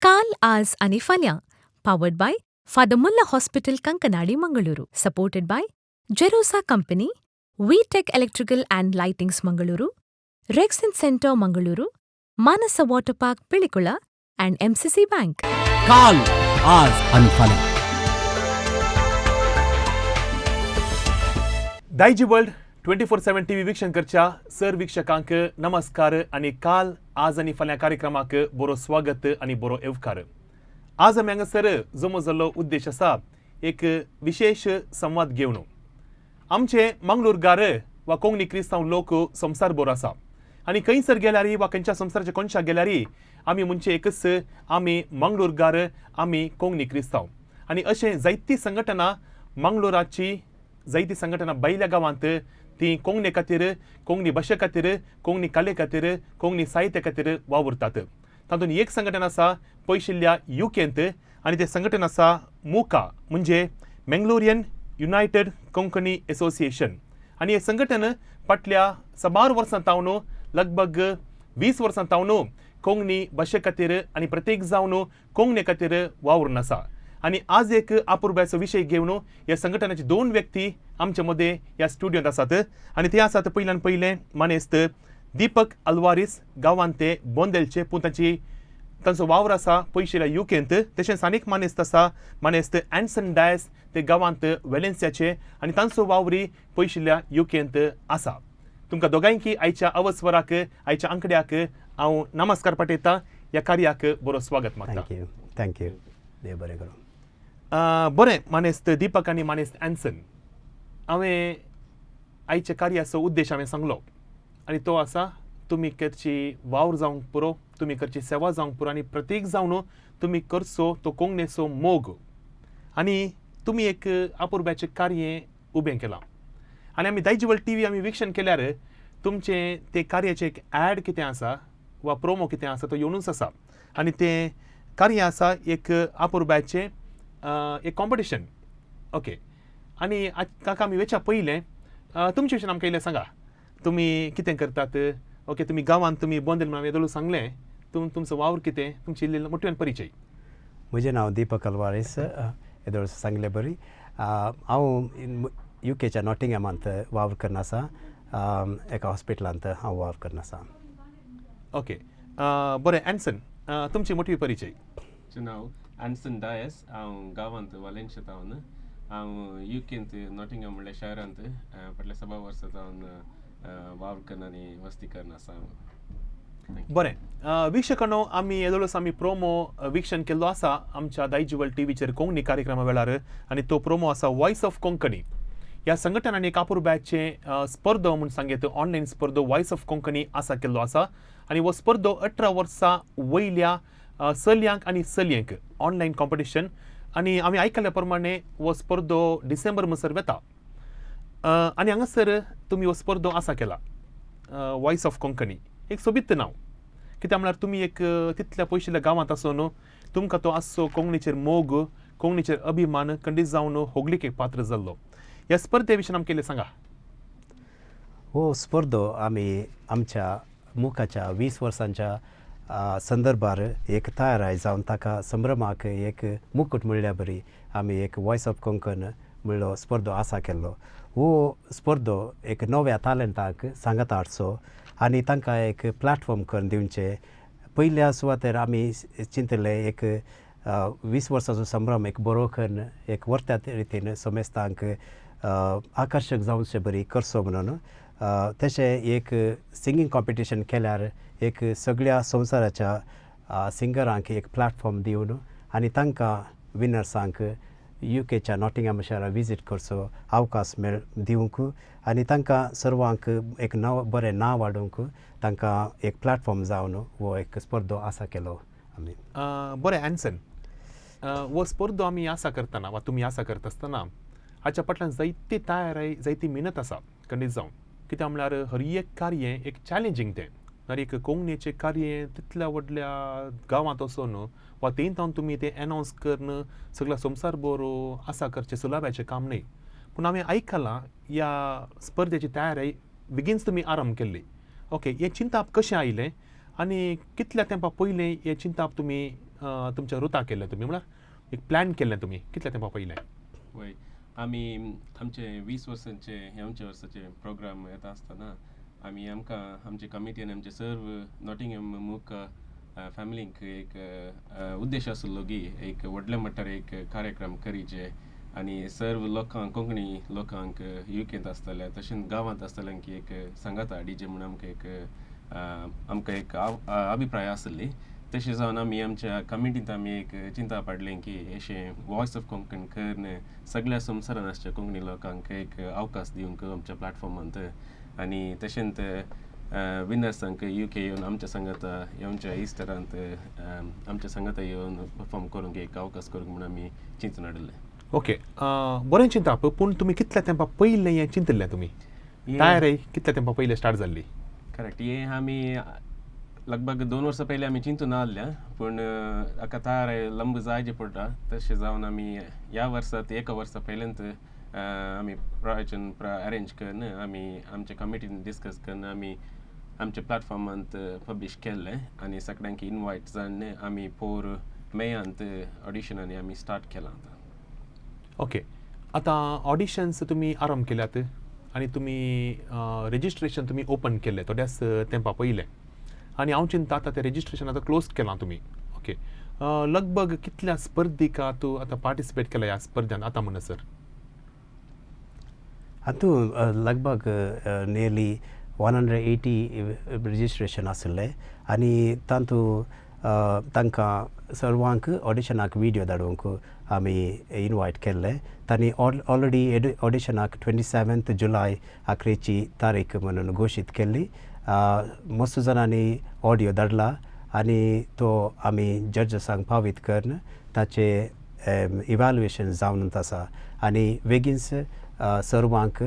काल आज आणि फाल्यां powered by Father Muller hospital Kankanady Mangaluru supported by Jerosa company V tech electrical and lightings Mangaluru rexine centre Mangaluru Manasa water park Pilikula and MCC bank काल आज आणि फाल्यां दायजी वर्ल्ड 24/7 टीव्ही वीक्षण करच्या सर वीक्षकांक नमस्कार आणि काल आज आणि फाल्यां कार्यक्रमाक बरो स्वागत आणि बरो येवकार. आज आमी हांगासर जमो जाल्लो उद्देश आसा एक विशेष संवाद घेवन आमचे मंगळूरकार वा कोंकणी क्रिस्तांव लोक संवसारभर आसा आणि खंयसर गेल्यार वा खंयच्या संवसाराच्या कोणशाक गेल्यार आमी म्हणचे एकच आमी मंगळूरकार आमी कोंकणी क्रिस्तांव आणि अशें जायती संघटना मंगळूराची जायती संघटना भायल्या गांवांत ती कोंकणी खातीर कोंकणी भाशे खातीर कोंकणी कले खातीर कोंकणी साहित्य खातीर वावुरतात. तातूंत एक संघटन आसा पयशिल्ल्या युकेंत आनी तें संघटन आसा मुका म्हणजे मंगलोरियन युनायटेड कोंकणी असोसिएशन आनी हें संघटन फाटल्या 12 वर्सां तावन लगभग 20 वर्सां तावन कोंकणी भाशे खातीर आनी प्रत्येक जावन कोंकणी खातीर वावरून आसा. आणि आज एक अपुर्बाचो विषय घेवन या संघटनाचे 2 व्यक्ती आमच्या मध्ये या स्टुडियोंत आसात आणि ते आसात पयल्यान पयले मानेस्त दीपक अल्वारिस गांवांत ते बोंदेलचे पूण तांचो वावर आसा पयशिल्ल्या युकेंत. तशेंच आनीक मानेस्त आसा मानेस्त अँडसन डायस ते गांवांत वेलेन्सियाचे आनी तांचो वावरी पयशिल्ल्या युकेंत आसा. तुमकां दोगांयकी आयच्या अवस्वराक आयच्या अंकड्याक हांव नमस्कार पाठयता. ह्या कार्याक बरो स्वागत मागता. थँक्यू देव बरें करूं. बरें मानेस्त दीपक आनी मानेस्त अँडसन हांवें आयच्या कार्याचो उद्देश हांवें सांगलो आनी तो आसा तुमी करची वावर जावंक पुरो तुमी करची सेवा जावंक पुरो आनी प्रत्येक जावन तुमी करचो तो कोंकणीचो मोग आनी तुमी एक अपुर्ब्याचें कार्य उबें केलां आनी आमी दायजीवर्ल्ड टीव्ही आमी विक्षण केल्यार तुमचें ते कार्याचें एक ॲड कितें आसा वा प्रोमो कितें आसा तो येवनूच आसा आनी तें कार्य आसा एक अपुर्ब्याचें एक कॉम्पिटिशन. ओके आनी काका आमी वेच्या पयलें तुमचे विशीं आमकां इल्लें सांगा तुमी कितें करतात. ओके तुमी गांवांत तुमी बोंदेल म्हणून येदोळू सांगलें तुमचो वावर कितें तुमची इल्ली मोठ्यान परिचय. म्हजें नांव दीपक अल्वारिस येदोळ सांगलें बरी. हांव युकेच्या नॉटिंगहॅमांत वावर करना आसा. एका हॉस्पिटलांत हांव वावर करना आसा. ओके बरें अँडसन तुमची मोठी परिचय. नाव अँडसन डायस हांव गांवांत वालेन्शिया तावन हांव युकेंत नॉटिंगहॅम म्हणल्या शारांत फाटल्या 6 वर्सां तावन वावर करना आनी वस्ती करना आसा. बरें वीक्षकांनो आमी येदोळस आमी प्रोमो वीक्षण केल्लो आसा आमच्या दायजीवर्ल्ड टीव्हीचेर कोंकणी कार्यक्रमा वेळार आनी तो प्रोमो आसा वॉयस ऑफ कोंकणी. ह्या संघटनांनी एक अपुर्ब्याचे स्पर्धो म्हूण सांगीत ऑनलायन स्पर्धो वॉयस ऑफ कोंकणी आसा केल्लो आसा आनी हो स्पर्धो 18 वर्सां वयल्या चलयांक आनी चलयेंक ऑनलायन कॉम्पिटिशन आनी आमी आयकल्या प्रमाणे हो स्पर्धो डिसेंबर म्हणसर वेता आनी हांगासर तुमी हो स्पर्धो आसा केला वॉयस ऑफ कोंकणी. एक सोबीत नांव कित्याक म्हळ्यार तुमी एक तितल्या पयशिल्ल्या गांवांत आसून तुमकां तो आसचो कोंकणीचेर मोग कोंकणीचेर अभिमान खंडीत जावन होगलीक एक पात्र जाल्लो. ह्या स्पर्धे विशीं आमकां इल्लें सांगा. हो स्पर्धो आमी आमच्या मुखाच्या 20 वर्सांच्या संदर्भार एक तयाराय जावन ताका संभ्रमाक एक मुकूट म्हणल्या बरी आमी एक वॉयस ऑफ कोंकण म्हणलो स्पर्धो आसा केल्लो. हो स्पर्धो एक नव्या टॅलंटाक सांगत हाडचो आनी तांकां एक प्लॅटफॉर्म करून दिवचें. पयल्या सुवातेर आमी चिंतलें एक 20 वर्सांचो संभ्रम एक बरो करून एक वर्त्या रितीन सोमेस्तांक आकर्शक जावचे बरी करचो म्हणून. तशें एक सिंगींग कॉम्पिटिशन केल्यार एक सगळ्या संवसाराच्या सिंगरांक एक प्लॅटफॉर्म दिवन आनी तांकां विनर्सांक युकेच्या नॉटिंगहॅम शाराक विजीट करचो अवकाश दिवंक आनी तांकां सर्वांक एक बरें नांव हाडूंक तांकां एक प्लॅटफॉर्म जावन हो एक स्पर्धो आसा केलो आमी. बरें अँडसन हो स्पर्धो आमी आसा करतना वा तुमी आसा करता आसतना हाच्या फाटल्यान जायती तयारी जायती मेहनत आसा खंडीत जावन कित्याक म्हळ्यार हर एक कार्य एक चॅलेंजींग तें जाल्यार एक कोंकणीचें कार्य तितल्या व्हडल्या गांवांत वचून वा तें तुमी तें एनावन्स करून सगळ्या संवसारभर आसा करचें सुलाब्याचें काम न्ही. पूण हांवें आयकलां ह्या स्पर्धेची तयारी बेगीनच तुमी आरंभ केल्ली. ओके हें चिंताप कशें आयलें आनी कितल्या तेंपा पयलीं हें चिंताप तुमी तुमच्या रुता केल्लें तुमी म्हळ्यार एक प्लॅन केल्लें तुमी कितल्या तेंपा पयलें वय आमी आमचे 20 वर्सांचे ह्या वर्साचे प्रोग्राम येता आसतना आमी आमकां आमचे कमिटीन आमचे सर्व नॉटिंगहॅम मूक फॅमिलींक एक उद्देश आसलो की एक व्हडल्या मट्टार एक कार्यक्रम करीचे आनी सर्व लोकांक कोंकणी लोकांक युकेंत आसतले तशेंच गांवांत आसतल्यांक एक सांगाता डीजे म्हणून आमकां एक अभिप्राय आसली तशें जावन आमी आमच्या कमिटींत आमी एक चिंता पाडलें की अशें वॉयस ऑफ कोंकण करून सगळ्या संवसारान आसच्या कोंकणी लोकांक एक अवकाश दिवंक आमच्या प्लॅटफॉर्मांत आनी तशेंच विनर्सांक UK येवन आमच्या सांगाता आमच्या इस्टरांत आमच्या सांगाता येवन परफॉर्म करूंक एक अवकाश करूंक म्हणून आमी चिंतून हाडलें ओके बरें चिंता पूण तुमी कितल्या तेंपा पयलें हें चिंतलें तुमी तयारी कितल्या तेंपा पयलें स्टार्ट जाल्ली करेक्ट हे आमी लगभग 2 वर्सां पयलीं आमी चिंतून आसल्या पूण हाका तयार लंब जायचे पडटा तशें जावन आमी ह्या वर्सांत 1 वर्सा पयलींच आमी प्रायोजन अरेंज करून आमी आमच्या कमिटीन डिस्कस करून आमी आमच्या प्लॅटफॉर्मांत पब्लीश केल्लें आनी सगळ्यांक इनवायट जावन आमी पोर मेयांत ऑडिशनांनी आमी स्टार्ट केलां आतां ओके आतां ऑडिशन्स तुमी आरंभ केल्यात आनी तुमी रेजिस्ट्रेशन तुमी ओपन केल्लें थोड्याच तेंपा पयलें आनी हांव चिंता आतां तें रेजिस्ट्रेशन आतां क्लोज केलां तुमी ओके लगभग कितल्या स्पर्धिका तूं आतां पार्टिसिपेट केला ह्या स्पर्धांत आतां म्हणसर हातूंत लगभग नियरली 180 रेजिस्ट्रेशन आसलें आनी तातूंत तांकां सर्वांक ऑडिशनाक व्हिडिओ धाडूंक आमी इनवायट केल्ले तांणी ऑलरेडी ऑडिशनाक 27 जुलय आखरेची तारीख म्हणून घोशीत केल्ली मस्त जाणांनी ऑडियो धाडला आनी तो आमी जजसांक पावीत करून ताचे इवॅल्युएशन जावन आसा आनी बेगीनच सर्वांक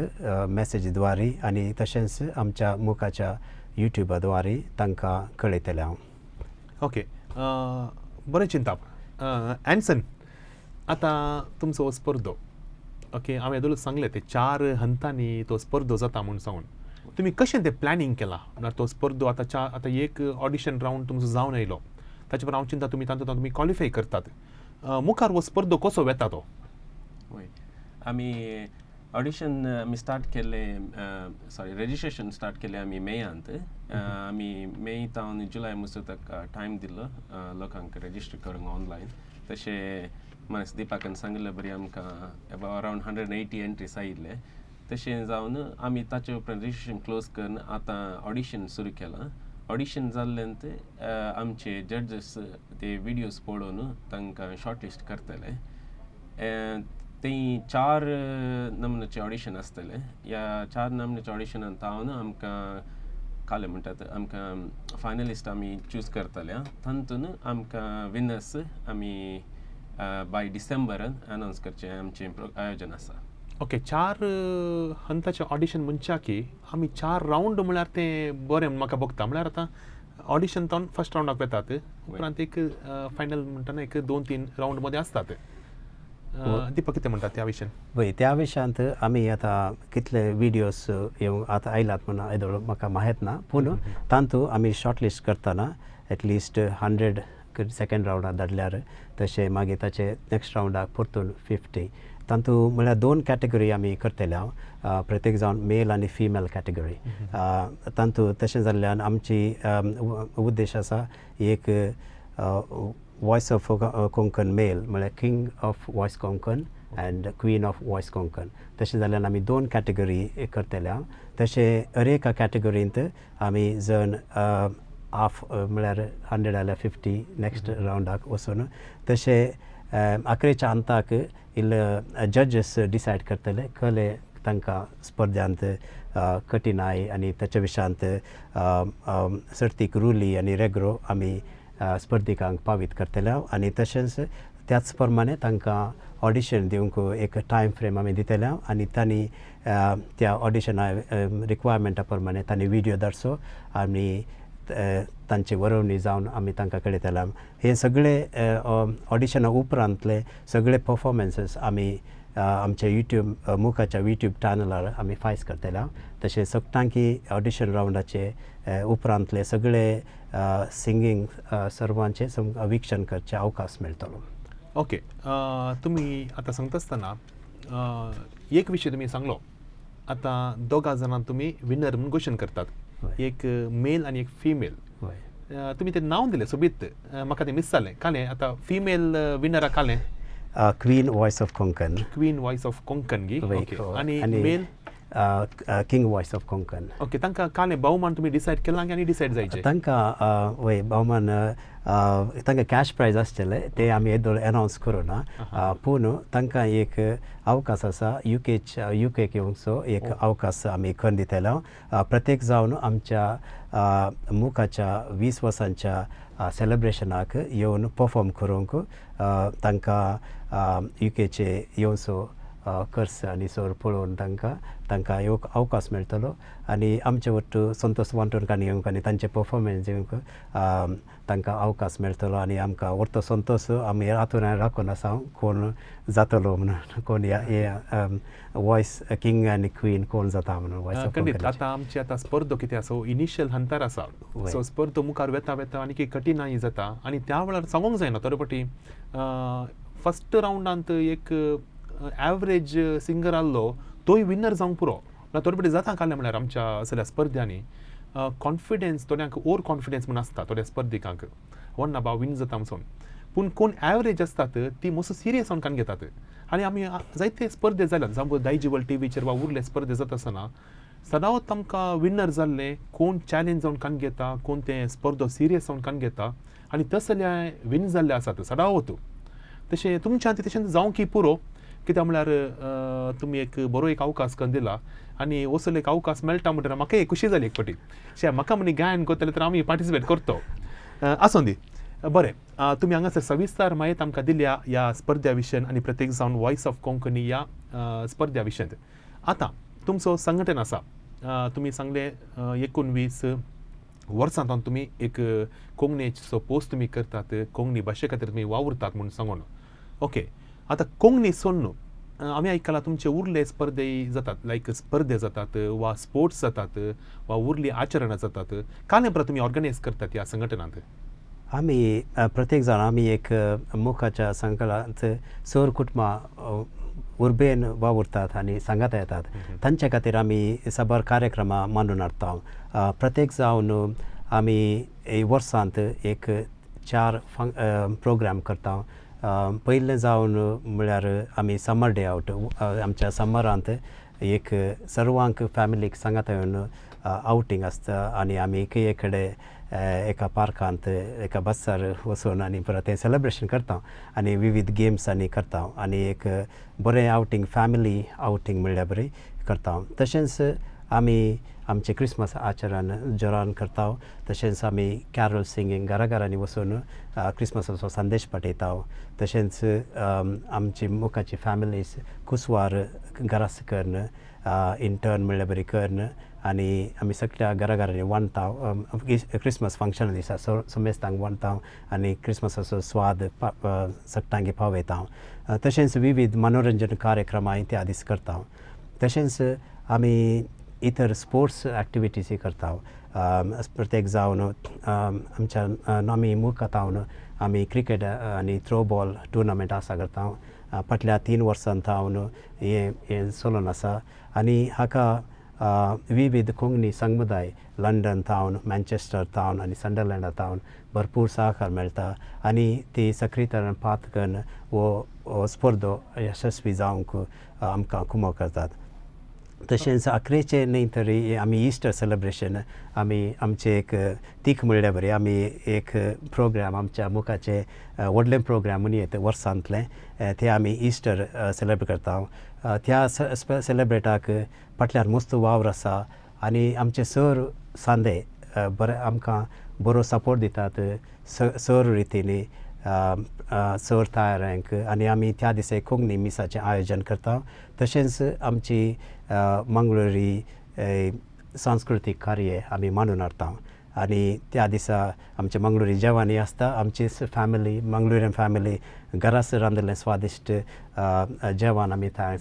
मॅसेज द्वारे आनी तशेंच आमच्या मुखाच्या युट्यूबा द्वारे तांकां कळयतलें हांव ओके बरें चिंता एन्सन आतां तुमचो स्पर्धो ओके हांवें येदोळूच सांगलें ते 4 हंतांनी तो स्पर्धो जाता म्हूण सांगून तुमी कशें तें प्लॅनिंग केलां म्हळ्यार तो स्पर्धो आतां एक ऑडिशन रावंड तुमचो जावन येयलो ताचे परस हांव चिंता तुमी तातूंत तुमी क्वॉलिफाय करतात मुखार हो स्पर्धो कसो वेता तो वय आमी ऑडिशन आमी स्टार्ट केल्लें रेजिस्ट्रेशन स्टार्ट केलें आमी मेयांत आमी मे तावन जुलय मुसूक टायम दिल्लो लोकांक रेजिस्टर करूंक ऑनलायन तशें मनीस दिपाकान सांगलें बरी आमकां अरावंड 180 एंट्रीज आयिल्ले तशें जावन आमी ताचे उपरांत रेजिस्ट्रेशन क्लोज करून आतां ऑडिशन सुरू केलां ऑडिशन जाल्ल्यानंत आमचे जजस ते विडियोज पळोवन तांकां शॉर्टलिस्ट करतले ती 4 नमुन्याचे ऑडिशन आसतले ह्या 4 नमुन्याच्या ऑडिशनांत तावन आमकां काले म्हणटात आमकां फायनलिस्ट आमी चूज करतले तातूंत आमकां विनर्स आमी बाय डिसेंबरान अनावन्स करचें आमचें आयोजन आसा ओके 4 हंताचें ऑडिशन म्हणच्या की आमी 4 रावंड म्हळ्यार तें बरें म्हाका भोगता म्हळ्यार आतां ऑडिशन तावन फर्स्ट रावंडाक वेतात उपरांत एक फायनल म्हणटना एक 2-3 रावंड मध्ये आसतात दीपक कितें म्हणटात त्या विशयान वय त्या विशयांत आमी आतां कितले विडियोज आतां आयलात म्हणून येदोळ म्हाका माहीत ना पूण तातूंत आमी शॉर्टलिस्ट करतना एटलिस्ट 100 सेकंड रावंडाक धाडल्यार तशें मागीर ताचे नेक्स्ट रावंडाक परतून 50 तातूंत म्हळ्यार 2 कॅटेगरी आमी करतले हांव प्रत्येक जावन मेल आनी फिमेल कॅटेगरी तातूंत तशें जाल्ल्यान आमची उद्देश आसा एक वॉयस ऑफ कोंकण मेल म्हळ्यार king of voice Konkan end queen of voice Konkan तशें जाल्यार आमी 2 कॅटेगरी करतले हांव तशें हर एका कॅटेगरींत आमी जण हाफ म्हळ्यार 100 जाल्यार 50 नेक्स्ट रावंडाक वचून तशें आखरेच्या अंताक जजस डिसायड करतले खले तांकां स्पर्धांत कठिनाय आनी ताच्या विशयांत सर्तीक रुली आनी रेग्रो आमी स्पर्धिकांक पावीत करतले आनी तशेंच त्याच प्रमाणे तांकां ऑडिशन दिवंक एक टायम फ्रेम आमी दितले आनी तांणी त्या ऑडिशना रिक्वायरमेंटा प्रमाणे तांणी व्हिडिओ धाडचो आनी तांची वरवणी जावन आमी तांकां कळयतले हे सगळे ऑडिशना उपरांतले सगळे परफॉर्मन्सीस आमी आमच्या युट्यूब मुखाच्या युट्यूब चॅनलार आमी फायज करतले तशें सगळ्यांकी ऑडिशन रावंडाचे उपरांतले सगळे सिंगींग सर्वांचे वीक्षण करचे अवकाश मेळटलो. ओके, तुम्ही आता सांगता असताना एक विषय तुम्ही सांगलो, आता दोगा जाणां तुम्ही विनर म्हणून घोषण करतात, एक मेल आणि एक फिमेल. तुम्ही ते नाव दिले सोबीत, म्हाका ते मिस जालें. काले आता फिमेल विनराक काले queen voice of Konkan, queen voice of Konkan गी. आणि male king voice of Konkan. Okay, तांकां काले बहुमान तुम्ही डिसायड केला आनी डिसायड जायचे तांकां वय बहुमान तांकां कॅश प्रायज आसतले ते आमी येदोळ अनावन्स करूना, पूण तांकां एक अवकाश आसा युकेक येवंकचो एक अवकाश आमी करून दितलो. प्रत्येक जावन आमच्या मुखाच्या 20 वर्सांच्या सेलेब्रेशनाक येवन परफॉर्म करूंक तांकां युकेचे येवचो कर्स आनी सोर पळोवन तांकां एक अवकाश मेळटलो. आनी आमचे वट्ट संतोष वांटोणकार येवंक आनी तांचे परफॉर्मन्स येवंक तांकां अवकाश मेळटलो. आनी आमकां व्हडलो संतोश आमी हातून राखून आसा कोण जातलो म्हणून, कोण वॉयस किंग आनी क्वीन कोण जाता म्हणून. खंडीत आतां आमची आतां स्पर्धो कितें आसा, इनिशियल हंतर आसा, सो स्पर्धो मुखार वेता आनी कठीणाई जाता. आनी त्या वेळार सांगूंक जायना थोडे फावटी फर्स्ट रावंडांत एक एवरेज सिंगर आहलो तोय विनर जावंक पुरो ना. थोडे फावटी जाता काले म्हळ्यार आमच्या असल्या स्पर्धांनी कॉन्फिडन्स थोड्यांक ओवर कॉन्फिडन्स म्हूण आसता थोड्या स्पर्धिकांक, वन ना विन जाता म्हणून. पूण कोण एवरेज आसतात ती मस्त सिरियस जावन कान घेतात. आनी आमी जायते स्पर्धे जाल्यात, जावं दायजीवर्ल्ड टीव्हीचेर वा उरले स्पर्धे जाता आसतना सदांच आमकां विनर जाल्ले कोण चॅलेंज जावन कान घेता, कोण ते स्पर्धो सिरियस जावन कान घेता आनी तसले विन जाल्ले आसात सदांच. तशें तुमच्या तशें जावंक पुरो, कित्याक म्हळ्यार तुमी एक बरो एक अवकाश करून दिला आनी असो एक अवकाश मेळटा म्हणटा म्हाका एक खुशी जाली एक फावटी. म्हाका म्हणी गायन करतले तर आमी पार्टिसिपेट करतो. आसूं दी. बरें, तुमी हांगासर सविस्तार माहिती आमकां दिल्या ह्या स्पर्ध्या विशयन आनी प्रत्येक जावन वॉयस ऑफ कोंकणी ह्या स्पर्ध्या विशयन. आतां तुमचो संघटन आसा, तुमी सांगले 19 वर्सांतून तुमी एक कोंकणीचो पोस्ट तुमी करतात, कोंकणी भाशे खातीर तुमी वावुरतात म्हणून सांगून. ओके, आतां कोंकणी सोडून आमी आयकलां तुमचे उरले स्पर्धे जातात, लायक स्पर्धे जातात वा स्पोर्ट्स जातात वा उरली आचरणां जातात, काले परत तुमी ऑर्गनायज करतात ह्या संघटनांत. आमी प्रत्येक जाण आमी एक मुखाच्या संकलांत सर कुटुंबां उर्बेन वावुरतात आनी सांगात येतात. तांचे खातीर आमी साबार कार्यक्रमां मांडून हाडटा. प्रत्येक जावन आमी वर्सांत एक 4 प्रोग्राम करता. पयलें जावन म्हळ्यार आमी समर डे आवट, आमच्या समरांत एक सर्वांक फॅमिलीक सांगात येवन आवटींग आसता आनी आमी एके कडेन एका पार्कांत एका बसार वचून आनी परत तें सेलेब्रेशन करता आनी विविध गेम्स आनी करता आनी एक बरें आवटींग फॅमिली आवटींग म्हणल्यार बरें करता. तशेंच आमी आमचे क्रिसमस आचरण जोरान करता. तशेंच आमी कॅरल सिंगींग घराघरांनी वचून क्रिसमसाचो संदेश पाठयता. तशेंच आमची मुखाची फॅमिलीज कुसवार घरास करून इंटर्न म्हणल्यार बरी करून आनी आमी सगळ्या घराघरांनी वांडटा. क्रिसमस फंक्शना दिसा समेस्तांक वांडटा आनी क्रिसमसाचो स्वाद सगळ्यांक पावयता. तशेंच विविध मनोरंजन कार्यक्रमांय त्या दीस करता. तशेंच आमी इतर स्पोर्ट्स एक्टिविटीजय करता. प्रत्येक जावन आमच्या आमी मुखातावन आमी क्रिकेट आनी थ्रो बॉल टुर्नामेंट आसा करता. फाटल्या 3 वर्सांत हांव हें चलून आसा आनी हाका विविध कोंकणी समुदाय लंडन टावन, मॅन्चेस्टर टावन आनी संडरलँडा टावन भरपूर सहकार मेळटा आनी ती सक्रीय तरेन पात करून हो स्पर्धो यशस्वी जावंक आमकां कुमो करतात. तशेंच अकरेचे न्ही तरी आमी इस्टर सेलेब्रेशन आमी आमचे एक तीख म्हणल्यार बरें आमी एक प्रोग्राम आमच्या मुखाचे व्हडले प्रोग्राम म्हणून वर्सांतले ते आमी इस्टर सेलेब्रेट करता. त्या सेलेब्रेटाक फाटल्यार मस्त वावर आसा आनी आमचे सर सांदे बरे आमकां बरो सपोर्ट दितात सर रितीनी सर तयाऱ्यांक आनी आमी त्या दिसा कोंकणी मिसाचें आयोजन करता. तशेंच आमची मंगळुरी सांस्कृतीक कार्य आमी मांडून हाडटा आनी त्या दिसा आमचे मंगळुरी जेवणय आसता. आमची फॅमिली मंगळुरियन फॅमिली घरास रांदिल्लें स्वादिश्ट जेवण आमी थंय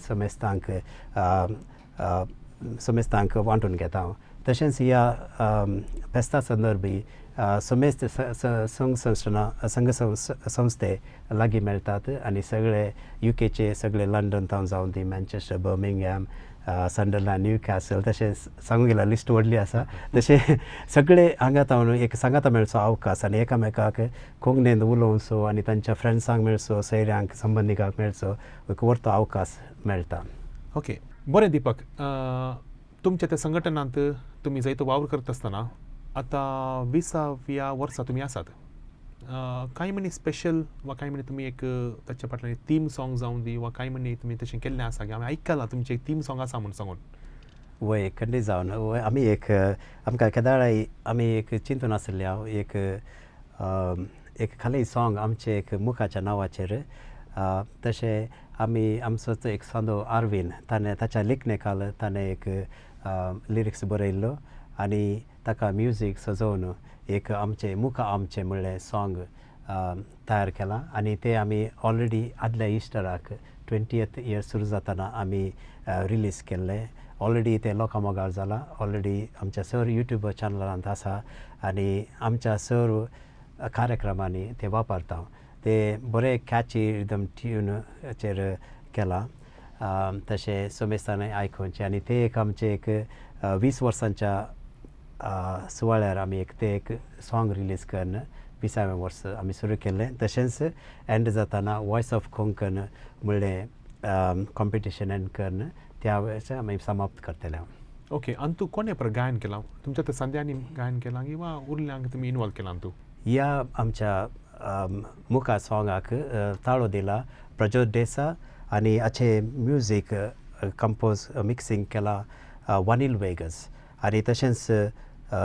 समेस्तांक वांटून घेता. तशेंच ह्या फेस्ता संदर्भी समेस्त संघ संस्थे लागीं मेळटात आनी सगळे UKचे सगळे लंडन तावन जावन ती Manchester Birmingham Sunderland new castle तशें सांगूंक गेल्यार लिस्ट व्हडली आसा तशें सगळे हांगा तावन एक सांगाता मेळचो अवकाश आनी एकामेकाक कोंकणीन उलोवचो आनी तांच्या फ्रेंड्सांक मेळचो सैऱ्यांक संबंदिकांक मेळचो एक व्हडलो अवकाश मेळटा. ओके बरें दीपक, तुमच्या त्या संघटनांत तुमी जायतो वावर करता आसतना आतां 20व्या वर्सा तुमी आसात. कांय म्हणी स्पेशल वा कांय म्हणी तुमी एक ताच्या फाटल्यान थीम सॉंग जावन दी वा कांय म्हणी तुमी तशें केल्लें आसा की हांवें आयकलां तुमचें एक थीम सॉंग आसा म्हूण सांगून. वय खंडी जावन वय आमी एक आमकां केदाराय आमी एक चिंतून आसलें हांव एक खाली सॉंग आमचे एक मुखाच्या नांवाचेर तशें आमी आमचोच एक सांदो आरवीन ताणें ताच्या लेखणेकाल ताणें एक लिरिक्स बरयल्लो आनी ताका म्युजीक सजोवन एक आमचे मुखा आमचे म्हणलें सॉंग तयार केलां आनी तें आमी ऑलरेडी आदल्या इस्टराक 20th इयर सुरू जाताना आमी रिलीज केल्लें. ऑलरेडी तें लोकां मोगाळ जालां. ऑलरेडी आमच्या सर यूट्यूब चॅनलांत आसा आनी आमच्या सर कार्यक्रमांनी तें वापरता. तें बरें कॅची रिदम ट्यूनाचेर केलां तशें सोमेस्तानय आयकुचें आनी तें एक आमचें एक 20 वर्सांच्या सुवाळ्यार आमी एक तें एक सॉंग रिलीज करून 20वें वर्स आमी सुरू केल्लें. तशेंच एंड जाताना वॉयस ऑफ कोंकण म्हणलें कॉम्पिटिशन एंड करून त्या वेळेस आमी समाप्त करतले. ओके आनी तूं कोणे पर गायन केलां तुमच्या त्या संध्यांनी गायन केलां किंवा उरल्यांक तुमी इनवॉल्व केलां तूं? ह्या आमच्या मुखा सॉंगाक ताळो दिला प्रज्योत देसा आनी हाचे म्युजीक कंपोज मिक्सिंग केला वनील वेगस आनी तशेंच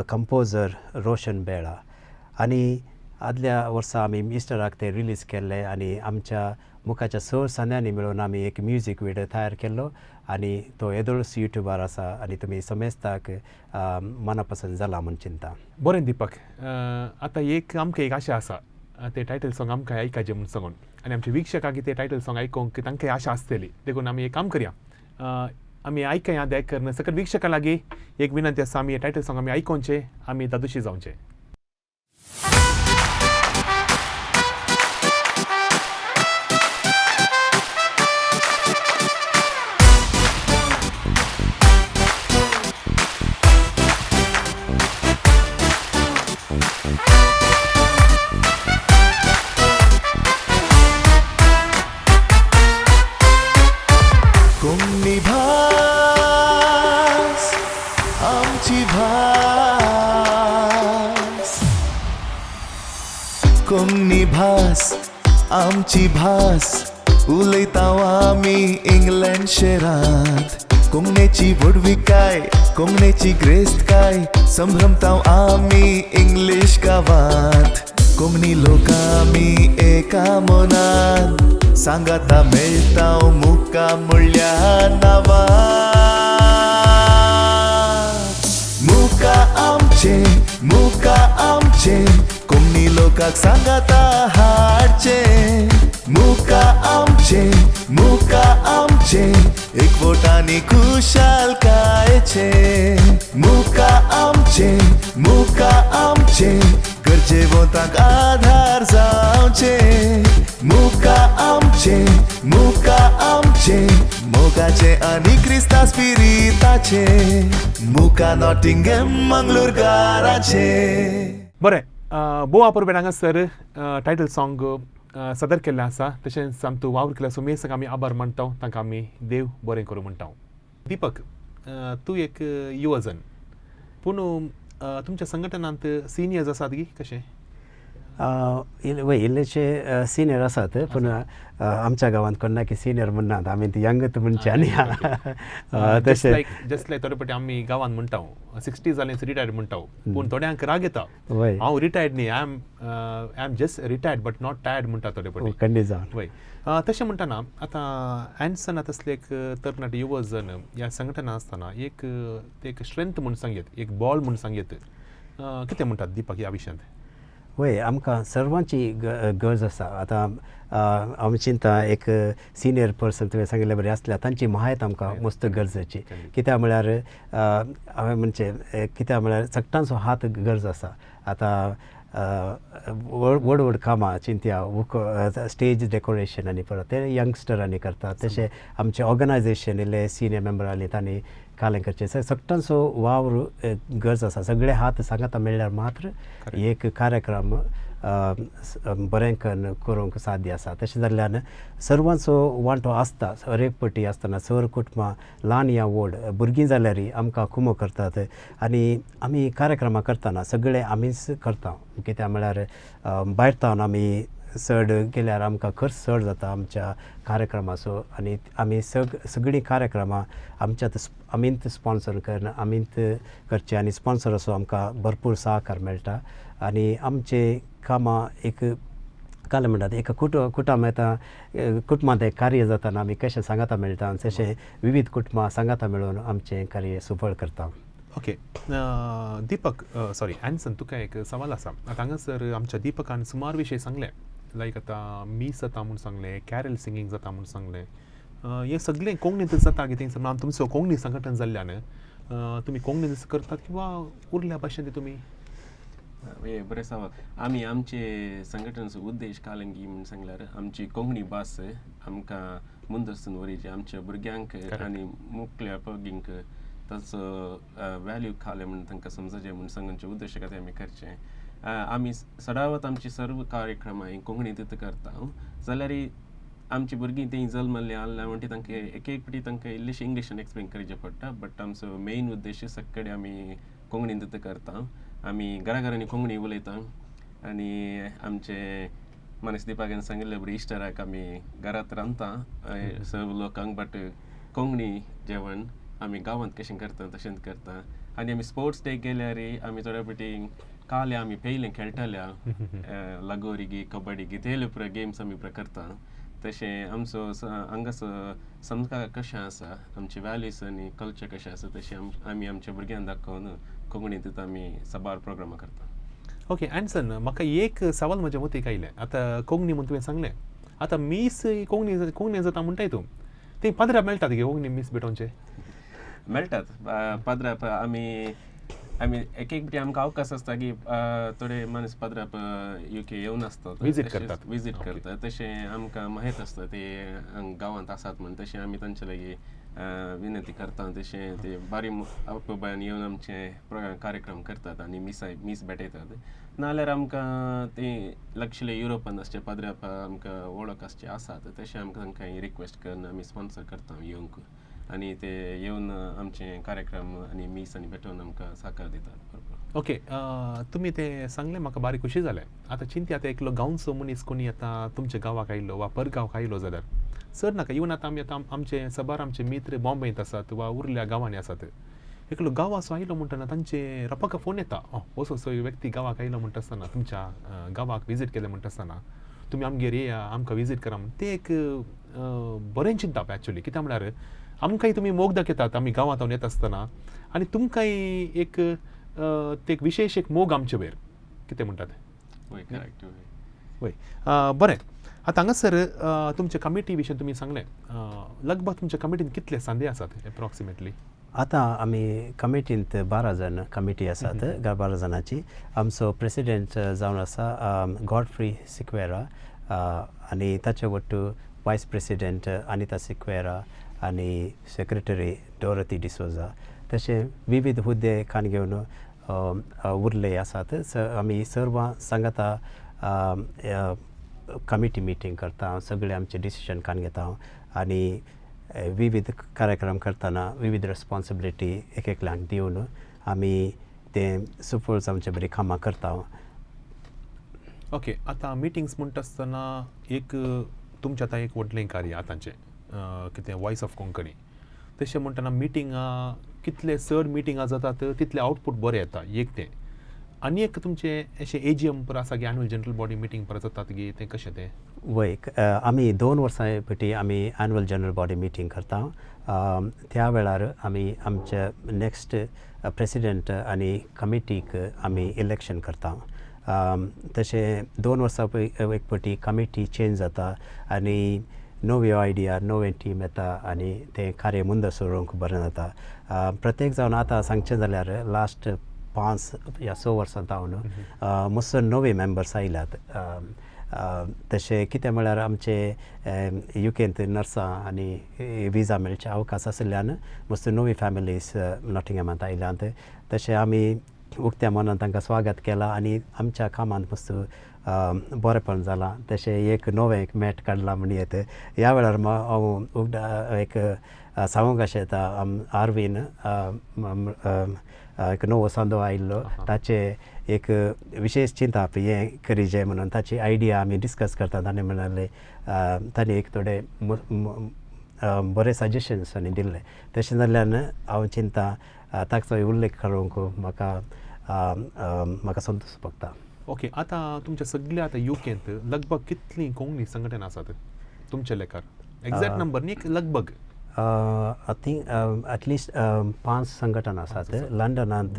कंपोजर रोशन बेळा. आनी आदल्या वर्सा आमी इस्टराक ते रिलीज केल्ले आनी आमच्या मुखाच्या 6 संद्यांनी मेळून आमी एक म्युजीक विडियो तयार केल्लो आनी तो येदोळस युट्यूबार आसा आनी तुमी समेस्ताक मनापसंद जाला म्हूण चिंता. बरें दीपक, आतां एक आमकां एक आशा आसा तें टायटल सॉंग आमकां आयकाचें म्हूण सांगून आनी आमच्या विक्षकाक तें टायटल सॉंग आयकूंक तांकांय आशा आसतली. देखून आमी एक काम करया आमी आयकया देख करून सकट विक्षकां लागीं एक विनंती आसा आमी हे टायटल सॉंग आमी आयकोवचें आमी दादोशी जावचें. कोंकणी भास आमची भास कोंकणी भास आमची भास उलयतांव आमी इंग्लंड शहरांत. कोंकणीची व्हडविकाय कोंकणीची ग्रेस्तकाय संभ्रमतांव आमी इंग्लीश गांवांत. कोंकणी लोक आमी एका मनान सांगाता मेळटांव मुका म्हणल्या नांवांत. मुका आमचे कोंकणी लोकांक सांगाता हाडचे. मुका आमचे एकवटांनी खुशालकायेचे. मुका आमचे गरजेवंतांक आधार जावचे. मुका आमचे मोगाचे आनी क्रिस्ता स्पिरिताचे. मुका नॉटिंगहॅम मंगळूरकाराचे. बरें, बोवा परबेन हांगासर टायटल सॉंग सदर केल्लें आसा तशेंच आमचो वावर केल्या सुमेसाक आमी आभार मानता तांकां आमी देव बरें करूं म्हणटा. दीपक, तूं एक युवजन पूण तुमच्या संघटनांत सिनियर्स आसात की कशें? वय इल्लेशे सिनियर आसात पूण आमच्या गांवांत कोण ना की सिनियर म्हणनात आमी ती यंगत म्हणचे आनी जस्ट लायक थोडे फावटी आमी गांवांत म्हणटा 60 जालें रिटायर्ड म्हणटा पूण थोड्यांक राग येता हांव रिटायर्ड न्ही I am just retired but not tired म्हणटा थोडे फावटी. खंडी जावन वय तशें म्हणटाना आतां एन्सन आतां एक तरणाटे युवजन ह्या संघटना आसतना एक स्ट्रेंथ म्हूण सांगयत एक बॉल म्हूण सांगयत कितें म्हणटात दीपक ह्या विशयांत? वय आमकां सर्वांची गरज आसा आतां हांव चिंता एक सिनियर पर्सन तुवें सांगिल्लें बरें आसलें तांची म्हायत आमकां मस्त गरजेची कित्याक म्हळ्यार हांवें म्हणचे कित्याक म्हळ्यार सगळ्यांचो हात गरज आसा आतां व्हड व्हड कामां चिंतया स्टेज डेकोरेशन आनी परत ते यंगस्टरांनी करतात तशें आमचे ऑर्गनायजेशन इल्ले सिनियर मेंबरांनी तांणी कालें करचें सगळ्यांचो वावर गरज आसा सगळे हात सांगाता मेळ्ळ्यार मात्र एक कार्यक्रम बरें करूंक साध्य आसा तशें जाल्ल्यान सर्वांचो वांटो आसता हरेक पटी आसतना सर कुटुंबां ल्हान या व्हड भुरगीं जाल्यारय आमकां कुमो करतात आनी आमी कार्यक्रमां करतना सगळे आमीच करता कित्याक म्हळ्यार भायर तावन आमी चड गेल्यार आमकां खर्च चड जाता आमच्या कार्यक्रमाचो आनी आमी सगळीं कार्यक्रमां आमींत स्पॉन्सर करना आमींत करचे आनी स्पॉन्सराचो आमकां भरपूर सहकार मेळटा आनी आमचे कामां एक काल म्हणटात एक कुटुंब येता कुटुंबांत एक कार्य जाताना आमी कशें सांगाता मेळटा तशें विविध कुटुंबां सांगाता मेळून आमचें कार्य सुफळ करता. ओके दीपक सॉरी एन्सन तुका एक सवाल आसा आतां हांगासर आमच्या दीपकान सुमार विशय सांगले लायक आतां मीस जाता म्हूण सांगलें कॅरल सिंगींग जाता म्हूण सांगलें हें सगळें कोंकणींत जाता कितें म्हणून तुमचो कोंकणी संघटन जाल्ल्यान तुमी कोंकणींत करतात किंवा उरल्या भाशेन तुमी हे बरें सवाल आमी आमचे संघटनाचो उद्देश कालंगी म्हणून सांगल्यार आमची कोंकणी भास आमकां मुंदरसून व्हरची आमच्या भुरग्यांक आनी मुखल्या पिळगींक ताचो वॅल्यू खाले म्हणून तांकां समजचें म्हणून सांगूचे उद्देश खातीर आमी करचें आमी सदांच आमची सर्व कार्यक्रमां कोंकणींत करता जाल्यार आमची भुरगीं थंय जल्मल्लीं आसल्या म्हणटी तांकां एक पाटी तांकां इल्लेशें इंग्लिशीन एक्सप्लेन करचें पडटा बट आमचो मेन उद्देश सगळे आमी कोंकणींत करता आमी घराघरांनी कोंकणी उलयता आनी आमचे मनीस दिपाकान सांगिल्ले बरें इस्टराक आमी घरांत रांदता सर्व लोकांक बट कोंकणी जेवण आमी गांवांत कशें करता तशेंच करता आनी आमी स्पोर्ट्स डे गेल्यार आमी थोड्या फाटी काले आमी पयलें खेळटाल्या लगोरी गी कबड्डी गी तेले पुरो गेम्स आमी करता तशें आमचो हांगासो संस्कार कशें आसा आमचे वॅल्यूज आनी कल्चर कशें आसा तशें आमी आमच्या भुरग्यांक दाखोवन कोंकणींत आमी सबार प्रोग्रामां करता. ओके एन्सन म्हाका एक सवाल म्हज्या मतीक आयलें आतां कोंकणी म्हूण तुवें सांगलें आतां मीस कोंकणी जाता म्हणटाय तूं ते पाद्रा मेळटात गे कोंकणी मीस भेटोवचे मेळटात पाद्राप आमी एक पाटी आमकां अवकाश आसता की थोडे मनीस पाद्राप UK येवन आसतात विजीट करतात तशें आमकां माहीत आसता ते गांवांत आसात म्हणून तशें आमी तांचे लागीं विनंती करता तशें ते बारी आपबायन येवन आमचे कार्यक्रम करतात आनी मीस भेटयतात नाल्यार आमकां ते लागशिल्ले युरोपान आसचे पाद्राप आमकां वळख आसचे आसात तशें आमकां तांकां रिक्वेस्ट करून आमी स्पॉन्सर करता येवंक आनी ते येवन आमचे कार्यक्रम आनी मीस आनी भेटोवन आमकां सहकार दितात. ओके तुमी ते सांगलें म्हाका बारीक खुशी जालें आतां चिंती आतां एकलो गांवचो मनीस कोणी आतां तुमच्या गांवाक आयलो वा परगांवाक आयलो जाल्यार सर नाका इवन आतां आमी आतां आमचे सबार आमचे मित्र बॉम्बेंत आसात वा उरल्या गांवांनी आसात एकलो गांवाचो आयलो म्हणटना तांचे रपाका फोन येता असो व्यक्ती गांवाक आयलो म्हणटा आसतना तुमच्या गांवाक विजीट केलें म्हणटा आसतना तुमी आमगेर येया आमकां विजीट करा म्हणून ते एक बरें चिंता एक्चुअली कित्याक म्हळ्यार आमकांय तुमी मोग दाखयतात आमी गांवांत येता आसतना आनी तुमकांय एक ते विशेश एक मोग आमचे वयर कितें म्हणटात वय बरें आतां हांगासर तुमच्या कमिटी विशीं तुमी सांगलें लगभग तुमच्या कमिटीन कितले सांदे आसात एप्रॉक्सिमेटली आतां आमी कमिटींत 12 जाण कमिटी आसात 12 जाणांची आमचो प्रेसिडेंट जावन आसा गॉडफ्री सिक्वेरा आनी ताचे वट्टू वायस प्रेसिडेंट अनिता सिक्वेरा आनी सेक्रेटरी डोरथी डिसोजा तशें विविध हुद्दे खान घेवन उरले आसात आमी सर्वां सांगाता कमिटी मिटींग करता सगळे आमचे डिसिशन खान घेता आनी विविध कार्यक्रम करतना विविध रेस्पॉन्सिबिलिटी एकल्यांक दिवन आमी ते सुफळ आमचे बरी कामां करता. ओके आतां मिटिंग्स म्हणटा आसतना एक तुमचें आतां एक व्हडलें कार्य आतांचें कितें वॉयस ऑफ कोंकणी तशें म्हणटना मिटिंगां कितले चड मिटिंगां जातात तितले आउटपूट बरें येता एक तें आनी एक तुमचें अशें AGM पर आसा की एन्युअल जनरल बॉडी मिटींग पर जातात गे तें कशें तें वय आमी 2 वर्सां फाटी आमी एन्युअल जनरल बॉडी मिटींग करता त्या वेळार आमी आमचे नेक्स्ट प्रेसिडेंट आनी कमिटीक आमी इलेक्शन करता तशें 2 वर्सां एक फावटी कमिटी चेंज जाता आनी नव्यो आयडिया नवें टीम येता आनी तें कार्य मुंदर सरोवंक बरें जाता. प्रत्येक जावन आतां सांगचें जाल्यार लास्ट 5 या 6 वर्सां जावन मस्त नवे मेंबर्स आयल्यात. तशें कितें म्हळ्यार आमचे युकेंत नर्सां आनी विजा मेळचे अवकाश आशिल्ल्यान मस्त नवी फॅमिलीज नॉटिंगमांत आयल्यात. तशें आमी उक्त्या मनान तांकां स्वागत केलां आनी आमच्या कामांत मस्त बरेंपण जालां. तशें एक नवें एक मॅट काडलां म्हण येत. ह्या वेळार हांव एक सांगूंक अशें येता आरवीन एक नवो सांदो आयिल्लो ताचे एक विशेश चिंता हें करीजे म्हणून ताची आयडिया आमी डिस्कस करतात आनी म्हणाले ताणें एक थोडे बरे सजेशन्स आनी दिल्ले. तशें जाल्ल्यान हांव चिंता ताचो उल्लेख करूंक म्हाका संतोश भोगता. ओके, आतां तुमच्या सगळ्या आतां युकेंत लगभग कितलीं कोंकणी संघटना आसात तुमच्या लेखार? एक्झॅक्ट नंबर न्ही, लगभग आय थिंक एटलिस्ट 5 संघटना आसात. लंडनांत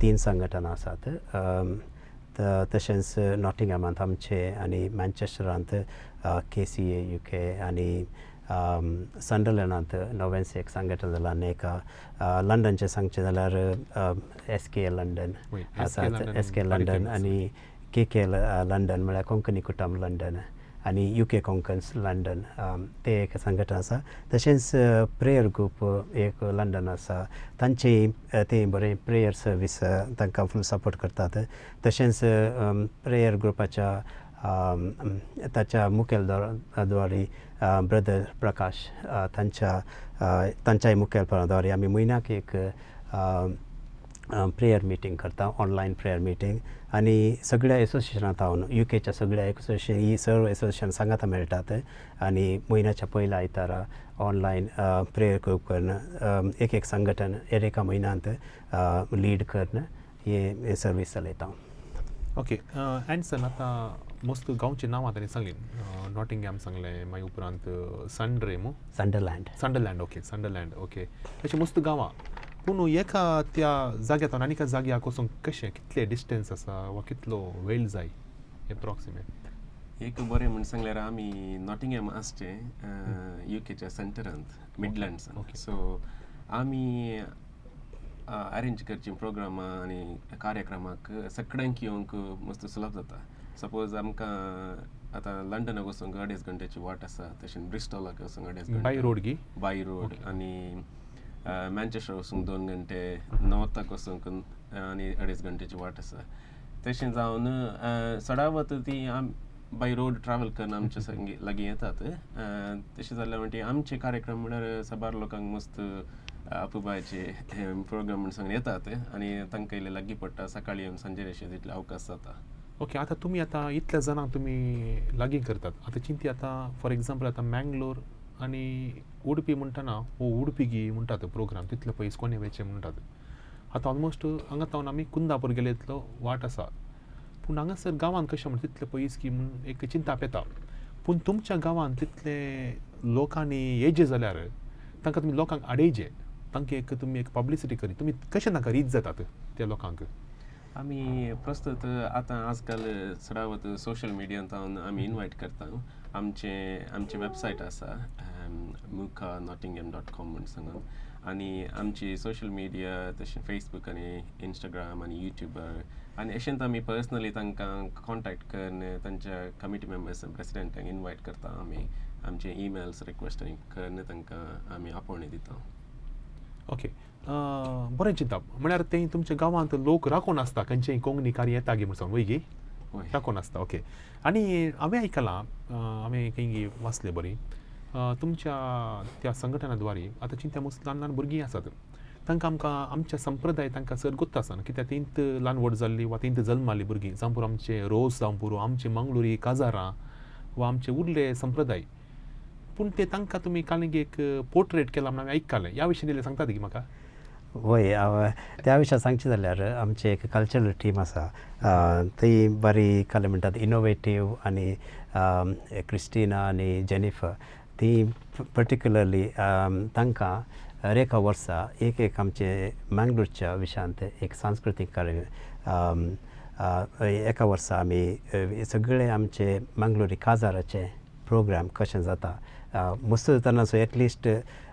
3 संघटना आसात. तशेंच नॉटिंगमांत आमचे आनी मॅन्चेस्टरांत KCA UK आनी संडरलँडांत नव्यांचे एक संघटना जालां आनी एका लंडनचें सांगचें जाल्यार SK लंडन आसात. SK लंडन आनी KK लंडन म्हळ्यार कोंकणी कुटुंब लंडन आनी UK कोंकन्स लंडन ते एक संघटना आसा. तशेंच प्रेयर ग्रूप एक लंडन आसा. तांचेय ते बरें प्रेयर सर्वीस तांकां फूल सपोर्ट करतात. तशेंच प्रेयर ग्रुपाच्या ताच्या मुखेलद्वारी ब्रदर प्रकाश तांच्याय मुखेलपणाद्वारे आमी म्हयन्याक एक प्रेयर मिटींग करता, ऑनलायन प्रेयर मिटींग. आनी सगळ्या एसोसिएशनांत हांव UKच्या सगळ्या एसोसिएशन ही सर्व एसोसिएशन सांगाता मेळटात आनी म्हयन्याच्या पयल्या आयतारा ऑनलायन प्रेयर ग्रूप करून एक संघटन एका म्हयन्यांत लीड करून हे सर्वीस चलयता. ओके, एन्सन आतां मस्त गांवचीं नांवां ताणें सांगलीं. नॉटिंगहॅम सांगलें, मागीर उपरांत संडरलँड. Okay, Sunderland. ओके, अशीं मस्त गांवां. पूण एका त्या जाग्यार आनी एका जाग्याक वचूंक कशें, कितले डिस्टन्स आसा वा कितलो वेळ जाय एप्रॉक्सिमेट? एक बरें म्हण सांगल्यार आमी नॉटिंगहॅम आसचे UKच्या सेंटरांत मिडलँड्सांत. सो आमी अरेंज करची प्रोग्रामां आनी कार्यक्रमाक सगळ्यांक येवंक मस्त सुलभ जाता. सपोज आमकां आतां लंडनाक वचूंक 2.5 घंट्याची वाट आसा. तशें ब्रिस्टॉलाक वचूंक 2.5 घंटे बाय रोड आनी मॅन्चेस्टर वचूंक 2 घंटे, नॉर्थाक वचूंक आनी 2.5 घंट्याची वाट आसा. तशें जावन सडावत ती बाय रोड ट्रॅव्हल करून आमच्या लागीं येतात. तशें जाल्यार म्हणटी आमचे कार्यक्रम म्हळ्यार साबार लोकांक मस्त आपुबायचे प्रोग्राम म्हण सांगून येतात आनी तांकां इल्लें लागीं पडटा. सकाळीं येवन सांजेर अशें तितले अवकाश जाता. ओके, आतां तुमी आतां इतल्या जाणांक तुमी लागीं करतात. आतां चिंती आतां फॉर एग्जाम्पल आतां मँगलोर आनी उडपी म्हणटना उडपी म्हणटात प्रोग्राम तितले पयस कोणे वेचे म्हणटात. आतां ऑलमोस्ट हांगा तावन आमी कुंदापूर गेले इतलो वाट आसा. पूण हांगासर गांवांत कशें म्हण तितले पयस की म्हूण एक चिंता येता. पूण तुमच्या गांवांत तितले लोकांनी येयजे जाल्यार तांकां तुमी लोकांक आडयजे, तांकां एक तुमी एक पब्लिसिटी करी, तुमी कशें तांकां रीच जातात त्या लोकांक? आमी प्रस्तुत आतां आजकाल सडावत सोशल मिडियान आमी इनवायट करता. आमचे वेबसायट आसा mukanottingham.com म्हण सांगून आनी आमची सोशल मिडिया तशें फेसबूक आनी इंस्टाग्राम आनी युट्यूबर आनी अशेंच आमी पर्सनली तांकां कॉन्टॅक्ट करून तांच्या कमिटी मेंबर्स प्रेसिडेंटांक इनवायट करता. आमी आमचे ईमेल्स रिक्वेस्ट करून तांकां आमी आपोवणी दिता. ओके, बरें चिंता. म्हळ्यार तें तुमच्या गांवांत लोक राखून आसता खंयचेय कोंकणी कार्य येता गे म्हणून वयगी राखून आसता. ओके, आनी हांवें आयकलां, हांवें खंय वाचलें बरी, तुमच्या त्या संघटनाद्वारे आतां चिंत्या मस्त ल्हान ल्हान भुरगीं आसात. तांकां आमकां आमच्या संप्रदाय तांकां सर गोत्त आसा कित्याक तेंत ल्हान व्हड जाल्लीं वा तेंत जल्मालीं भुरगीं जावं पुरो आमचे रोस जावं पुरो आमचे मंगळुरी काजारां वा आमचे उरले संप्रदाय. पूण ते तांकां तुमी काल एक पोर्ट्रेट केला म्हणून हांवें आयकलां. ह्या विशयी इल्लें सांगतात की म्हाका? वय त्या विशयां सांगचें जाल्यार आमचे एक कल्चरल टीम आसा. ती बरी काल म्हणटात इनोवेटीव आनी क्रिस्टिना आनी जेनिफर ती पर्टिक्युलरली तांकां एका वर्सा एक आमचे मंगळूरच्या विशयांत एक सांस्कृतीक कार्य एका वर्सा आमी सगळे आमचे मंगळुरी काजाराचे प्रोग्राम कशें जाता मस्त जाताना सो एटलिस्ट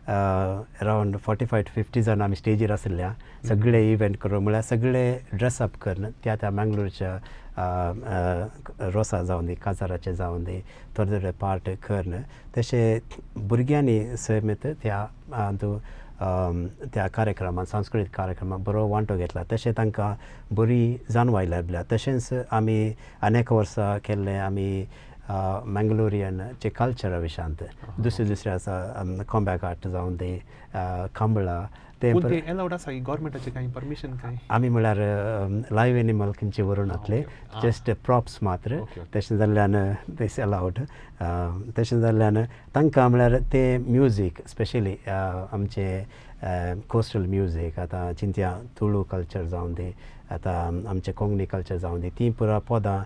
अरावंड 45 to 50 जाण आमी स्टेजीर आसल्या सगळे इव्हेंट करून म्हळ्यार सगळे ड्रेसअप करून त्या मंगळूरच्या रोसा जावन दी काजाराचे जावन दी थोडे पार्ट करून तशें भुरग्यांनी समेत त्या कार्यक्रमात सांस्कृतीक कार्यक्रमात बरो वांटो घेतला तशें तांकां बरी जाणवाय लभल्या तशेंच आमी अनेक वर्सां केल्ले आमी मंगलोरियनचे कल्चरा विशांत दुसरे आसा कॉम्बॅक आर्ट जावन दी कांबळा ते अलाउड आसा गव्हर्मेंटाचे काही परमिशन काय आमी म्हळ्यार लायव्ह एनिमल खंयचे व्हरून हाडले जस्ट प्रॉप्स मात्र तशें जाल्ल्यान दीस अलाउड तशें जाल्ल्यान तांकां म्हळ्यार ते म्युजीक स्पेशली आमचे कोस्टल म्युजीक आतां चिंत्या तुळू कल्चर जावन दी आतां आमचे कोंकणी कल्चर जावन दी ती पुरा पदां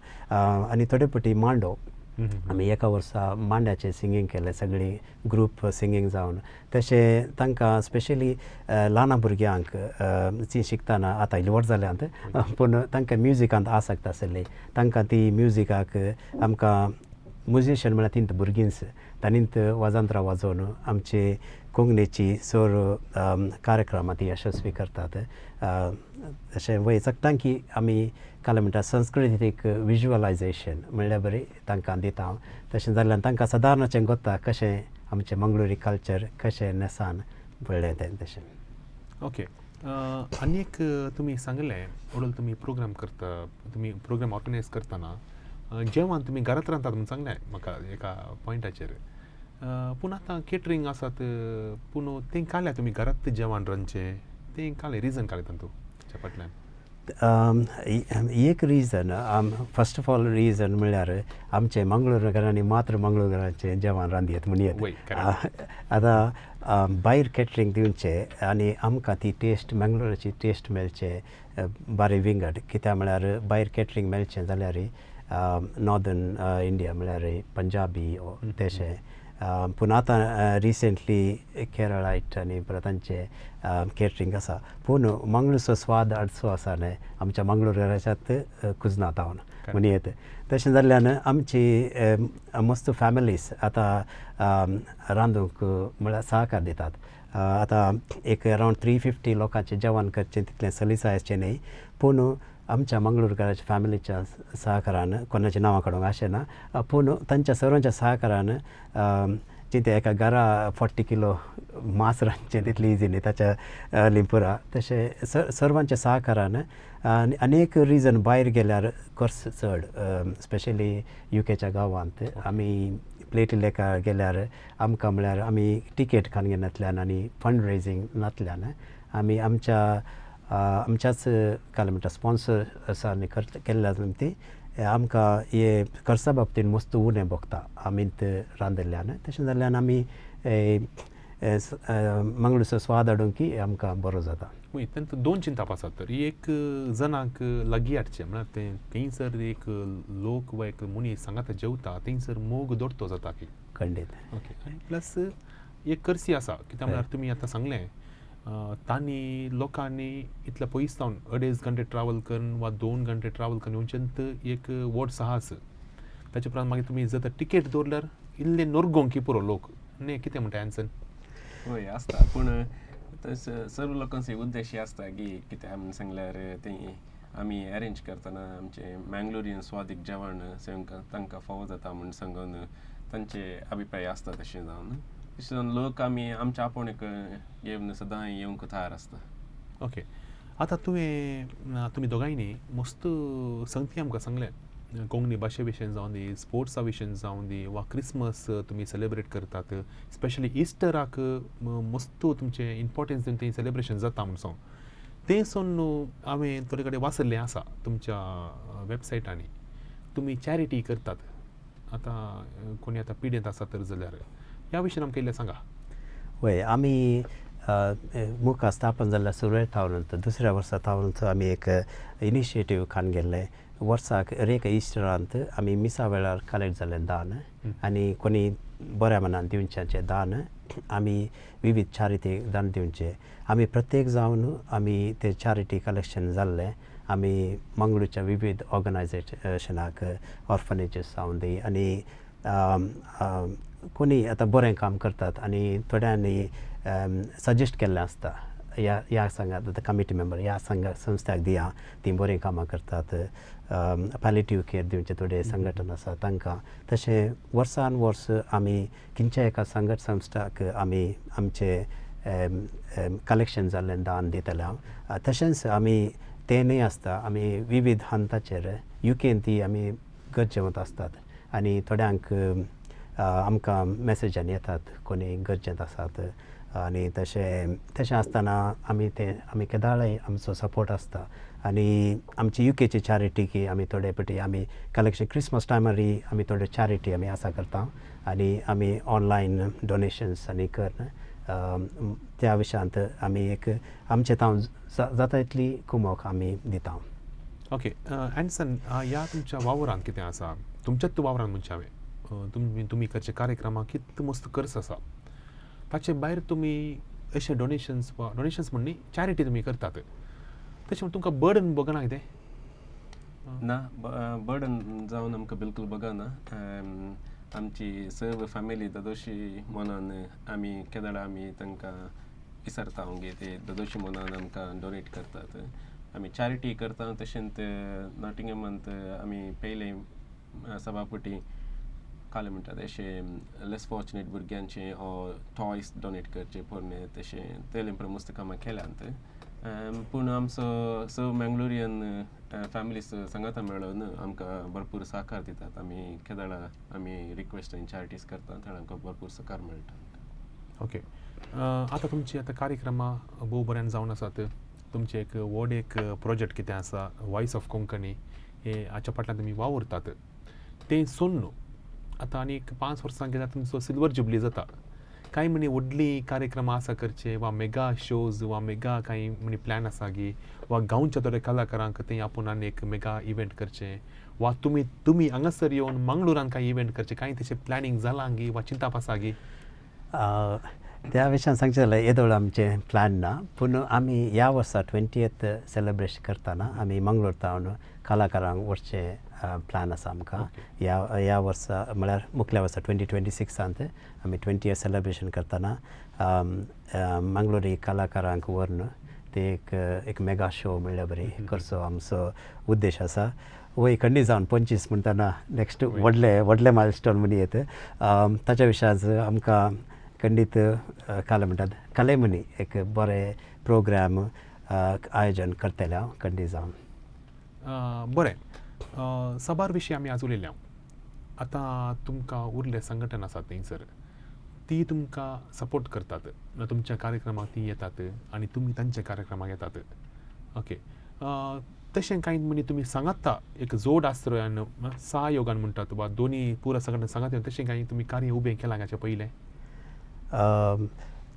आनी थोडे पटी मांडो आमी एका वर्सा मांड्याचें सिंगींग केलें सगळीं ग्रूप सिंगींग जावन तशें तांकां स्पेशली ल्हान भुरग्यांक ती शिकतना आतां इल्ली व्हड जाल्यांत पूण तांकां म्युजिकांत आसक्त आसली तांकां ती म्युजिकाक आमकां म्युजिशियन म्हळ्यार तींत भुरगींच तांणींत वाजंत्रां वाजोवन आमची कोंकणीची सर कार्यक्रमां ती यशस्वी करतात अशें वय सकतां की आमी काले म्हणटा संस्कृतीक विज्युअलायजेशन म्हणल्यार बरी तांकां दिता तशें जाल्ल्यान तांकां सादारणाचें गोत्ता कशें आमचें मंगळुरी कल्चर कशें नेसान पळयलें तें तशें ओके आनी एक तुमी सांगलें ओडोल तुमी प्रोग्राम करता तुमी प्रोग्राम ऑर्गनायज करतना जेवण तुमी घरांत रांदतात म्हूण सांगलें म्हाका एका पॉयंटाचेर पूण आतां केटरींग आसात पूण तें काल्या तुमी घरांत जेवण रांदचें तें काले रिजन काले तातूंत फाटल्यान एक reason first of all reason म्हळ्यार आमचे मंगळुरकारांनी मात्र मंगळुरकारांचें जेवण रांदयत म्हणयत आतां भायर कॅटरिंग दिवचें आनी आमकां ती टेस्ट मंगळुराची टेस्ट मेळचे बरें विंगड कित्याक म्हळ्यार भायर कॅटरिंग मेळचें जाल्यार नॉर्दर्न इंडिया म्हळ्यार पंजाबी तशें पूण आतां रिसेंटली केरळायट आनी परत तांचे कॅटरिंग आसा पूण मंगळूरचो स्वाद हाडचो आसा न्हय आमच्या मंगळुराच्यात कुजनात हांव म्हणयत तशें जाल्ल्यान आमची मस्त फॅमिलीज आतां रांदूंक म्हळ्यार सहकार दितात आतां एक अरावंड 350 लोकांचें जेवण करचें तितलें सलिसायेचें न्हय पूण आमच्या मंगळुरकाराच्या फॅमिलीच्या सहकारान कोणाचें नांवां काडूंक अशें ना पूण तांच्या सर्वांच्या सहकारान चिंते एका घरा 40 किलो मांस रांदचें तितलें इजी न्ही ताच्या लिंपुरा तशें सर्वांच्या सहकारान अनेक रिजन भायर गेल्यार खर्च चड स्पेशली युकेच्या गांवांत आमी प्लेटी लेखा गेल्यार आमकां म्हळ्यार आमी टिकेट खान घेनातल्यान आनी फंड रेजींग नातल्यान आमी आमच्याच काले म्हणटा स्पॉन्सर्सांनी केल्ल्या ती आमकां हे खर्चा बाबतीन मस्त उणें भोगता आमींत रांदिल्ल्यान तशें जाल्ल्यान आमी मंगळूरचो स्वाद हाडूंक आमकां बरो जाता तांत दोन चिंताप आसात तर एक जनांक लागीं हाडचें म्हळ्यार तें थंयसर एक लोक वा एक मनीस सांगाता जेवता थंयसर मोग दोडतो जाता की खंडीत ओके आनी प्लस एक करसी आसा कित्याक म्हळ्यार तुमी आतां सांगलें तांणी लोकांनी इतल्या पयस जावन 2.5 घंटे ट्रॅवल करून वा 2 घंटे ट्रॅवल करून येवचेंत एक व्हड साहस ताचे उपरांत मागीर तुमी जर टिकेट दवरल्यार इल्ले नोरगोंक की पुरो लोक न्ही कितें म्हणटा एन्सन होय आसता पूण सर्व लोकांचे उद्देश आसता की कितें आमी सांगल्यार तें आमी अरेंज करतना आमचे मंगलोरियन स्वादीक जेवण तांकां फावो जाता म्हूण सांगून तांचे अभिप्राय आसता तशें जावन लोक आमी आमच्या आपुणूक घेवन सदां येवंक तयार आसता ओके आतां तुमी दोगांयनी मस्त संगती आमकां सांगलें कोंकणी भाशे विशयी जावन दी स्पोर्ट्सा विशयी जावन दी वा क्रिसमस तुमी सेलेब्रेट करतात स्पेशली इस्टराक मस्त तुमचें इम्पॉर्टन्स दिवन तें सेलेब्रेशन जाता म्हूण सांग तें सोन हांवें थोडे कडेन वाचल्लें आसा तुमच्या वेबसायटांनी तुमी चॅरिटी करतात आतां कोणी आतां पिडेंत आसा तर जाल्यार ह्या विशयी आमकां इल्लें सांगा वय आमी मुखार स्थापन जाल्ल्या सुरवेळ थावरंत दुसऱ्या वर्सा थावरंत आमी एक इनिशिएटीव खान गेल्ले वर्साक एक इस्टरांत आमी मिसा वेळार कलेक्ट जाल्लें दान आनी कोणी बऱ्या मनान दिवच्यांचें दान आमी विविध चॅरिटीक दान दिवचें आमी प्रत्येक जावन आमी तें चॅरिटी कलेक्शन जाल्लें आमी मंगळूरच्या विविध ऑर्गनायजेशनाक ऑर्फनेजीस जावन दी आनी कोणी आतां बरें काम करतात आनी थोड्यांनी सजेस्ट केल्लें आसता ह्या संघात आतां कमिटी मेंबर ह्या संस्थाक दिया ती बरीं कामां करतात पॅलिटिव्ह केअर दिवचे थोडे संघटन आसा तांकां तशें वर्सान वर्स आमी खंयच्या एका संस्थाक आमी आमचे कलेक्शन जाल्लें दान दितले हांव तशेंच आमी तें न्ही आसता आमी विविध हंताचेर युकेन ती आमी गरजेवंत आसतात आनी थोड्यांक आमकां मेसेजांनी येतात कोणी गरजेंत आसात आनी तशें आसतना आमी केदाळय आमचो सपोर्ट आसता आनी आमची युकेची चॅरिटी आमी थोडे पटी आमी कलेक्शन क्रिसमस टायमारी आमी थोडे चॅरिटी आमी आसा करता आनी आमी ऑनलायन डोनेशन्स आनी कर त्या विशयांत आमी एक आमचे तावन जाता इतली कुमोक आमी दिता. ओके एंडसन ह्या तुमच्या वावरांत कितें आसा तुमच्याच वावरांत म्हणचे हांवें तुमी करचे कार्यक्रमाक कितले मस्त खर्च आसा ताचे भायर तुमी अशे डोनेशन्स म्हण न्ही चॅरिटी तुमी करतात तशें तुमकां बर्डन बगना कितें ना बर्डन जावन आमकां बिलकूल बगना आमची सर्व फॅमिली दोतोरशी मनान आमी केदाळा आमी तांकां विसरता ओंगे ते दोतोरशी मनान आमकां डोनेट करतात आमी चॅरिटी करता तशेंच नॉटिंगमांत आमी पयले सभापती काल म्हणटात अशे लेस फॉर्च्युनेट भुरग्यांचे टॉयस डोनेट करचे पोरणे तशें तेले मस्त कामां केल्यांत पूण आमचो स मंगळुरियन फॅमिलीज सांगाता मेळून आमकां भरपूर सहकार दितात आमी केदाळा आमी रिक्वेस्ट आनी चॅरिटीज करतात थंय आमकां भरपूर सहकार मेळटा. ओके आतां तुमची आतां कार्यक्रमां भोव बऱ्यान जावन आसात तुमचे एक व्हड एक प्रोजेक्ट कितें आसा वॉयस ऑफ कोंकणी हे हाच्या फाटल्यान तुमी वावुरतात तें सोडून आतां आनी 5 वर्सां गेल्यार तुमचो सिल्वर जुबली जाता कांय म्हणी व्हडली कार्यक्रमां आसा करचे वा मेगा शोज वा मेगा कांय म्हणी प्लॅन आसा गी वा गांवच्या थोड्या कलाकारांक थंय आपुणान एक मेगा इव्हेंट करचे वा तुमी हांगासर येवन मंगळुरान कांय इव्हेंट करचे कांय तशें प्लॅनिंग जालां गी वा चिंताप आसा गी त्या विशयान सांगचें जाल्यार येदोळ आमचें प्लॅन ना पूण आमी ह्या वर्सा 20th सेलेब्रेट करतना आमी मंगळूर तावन कलाकारांक वचचे प्लॅन आसा आमकां ह्या वर्सा म्हळ्यार मुखल्या वर्सा 2026 आमी 20th सेलेब्रेशन करतना मंगळुरी कलाकारांक व्हरून ते एक मेगा शो म्हणल्यार बरी करचो आमचो उद्देश आसा वय खंडी जावन 25 म्हणटना नेक्स्ट व्हडले मायलस्टोन म्हणी येत ताच्या विशयाच आमकां खंडीत काल म्हणटात कले म्हणी एक बरें प्रोग्राम आयोजन करतले हांव खंडी जावन. बरें सबार विशीं आमी आज उलयल्या आतां तुमकां उरले संघटन आसात थंयसर ती तुमकां सपोर्ट करतात तुमच्या कार्यक्रमाक ती येतात आनी तुमी तांच्या कार्यक्रमाक येतात. ओके तशें कांय म्हणी तुमी सांगाता एक जोड आश्रयान सहयोगान म्हणटात वा दोनी पुरा संघटन सांगात तशें कांय तुमी कार्य उबें केलां हाचे पयलें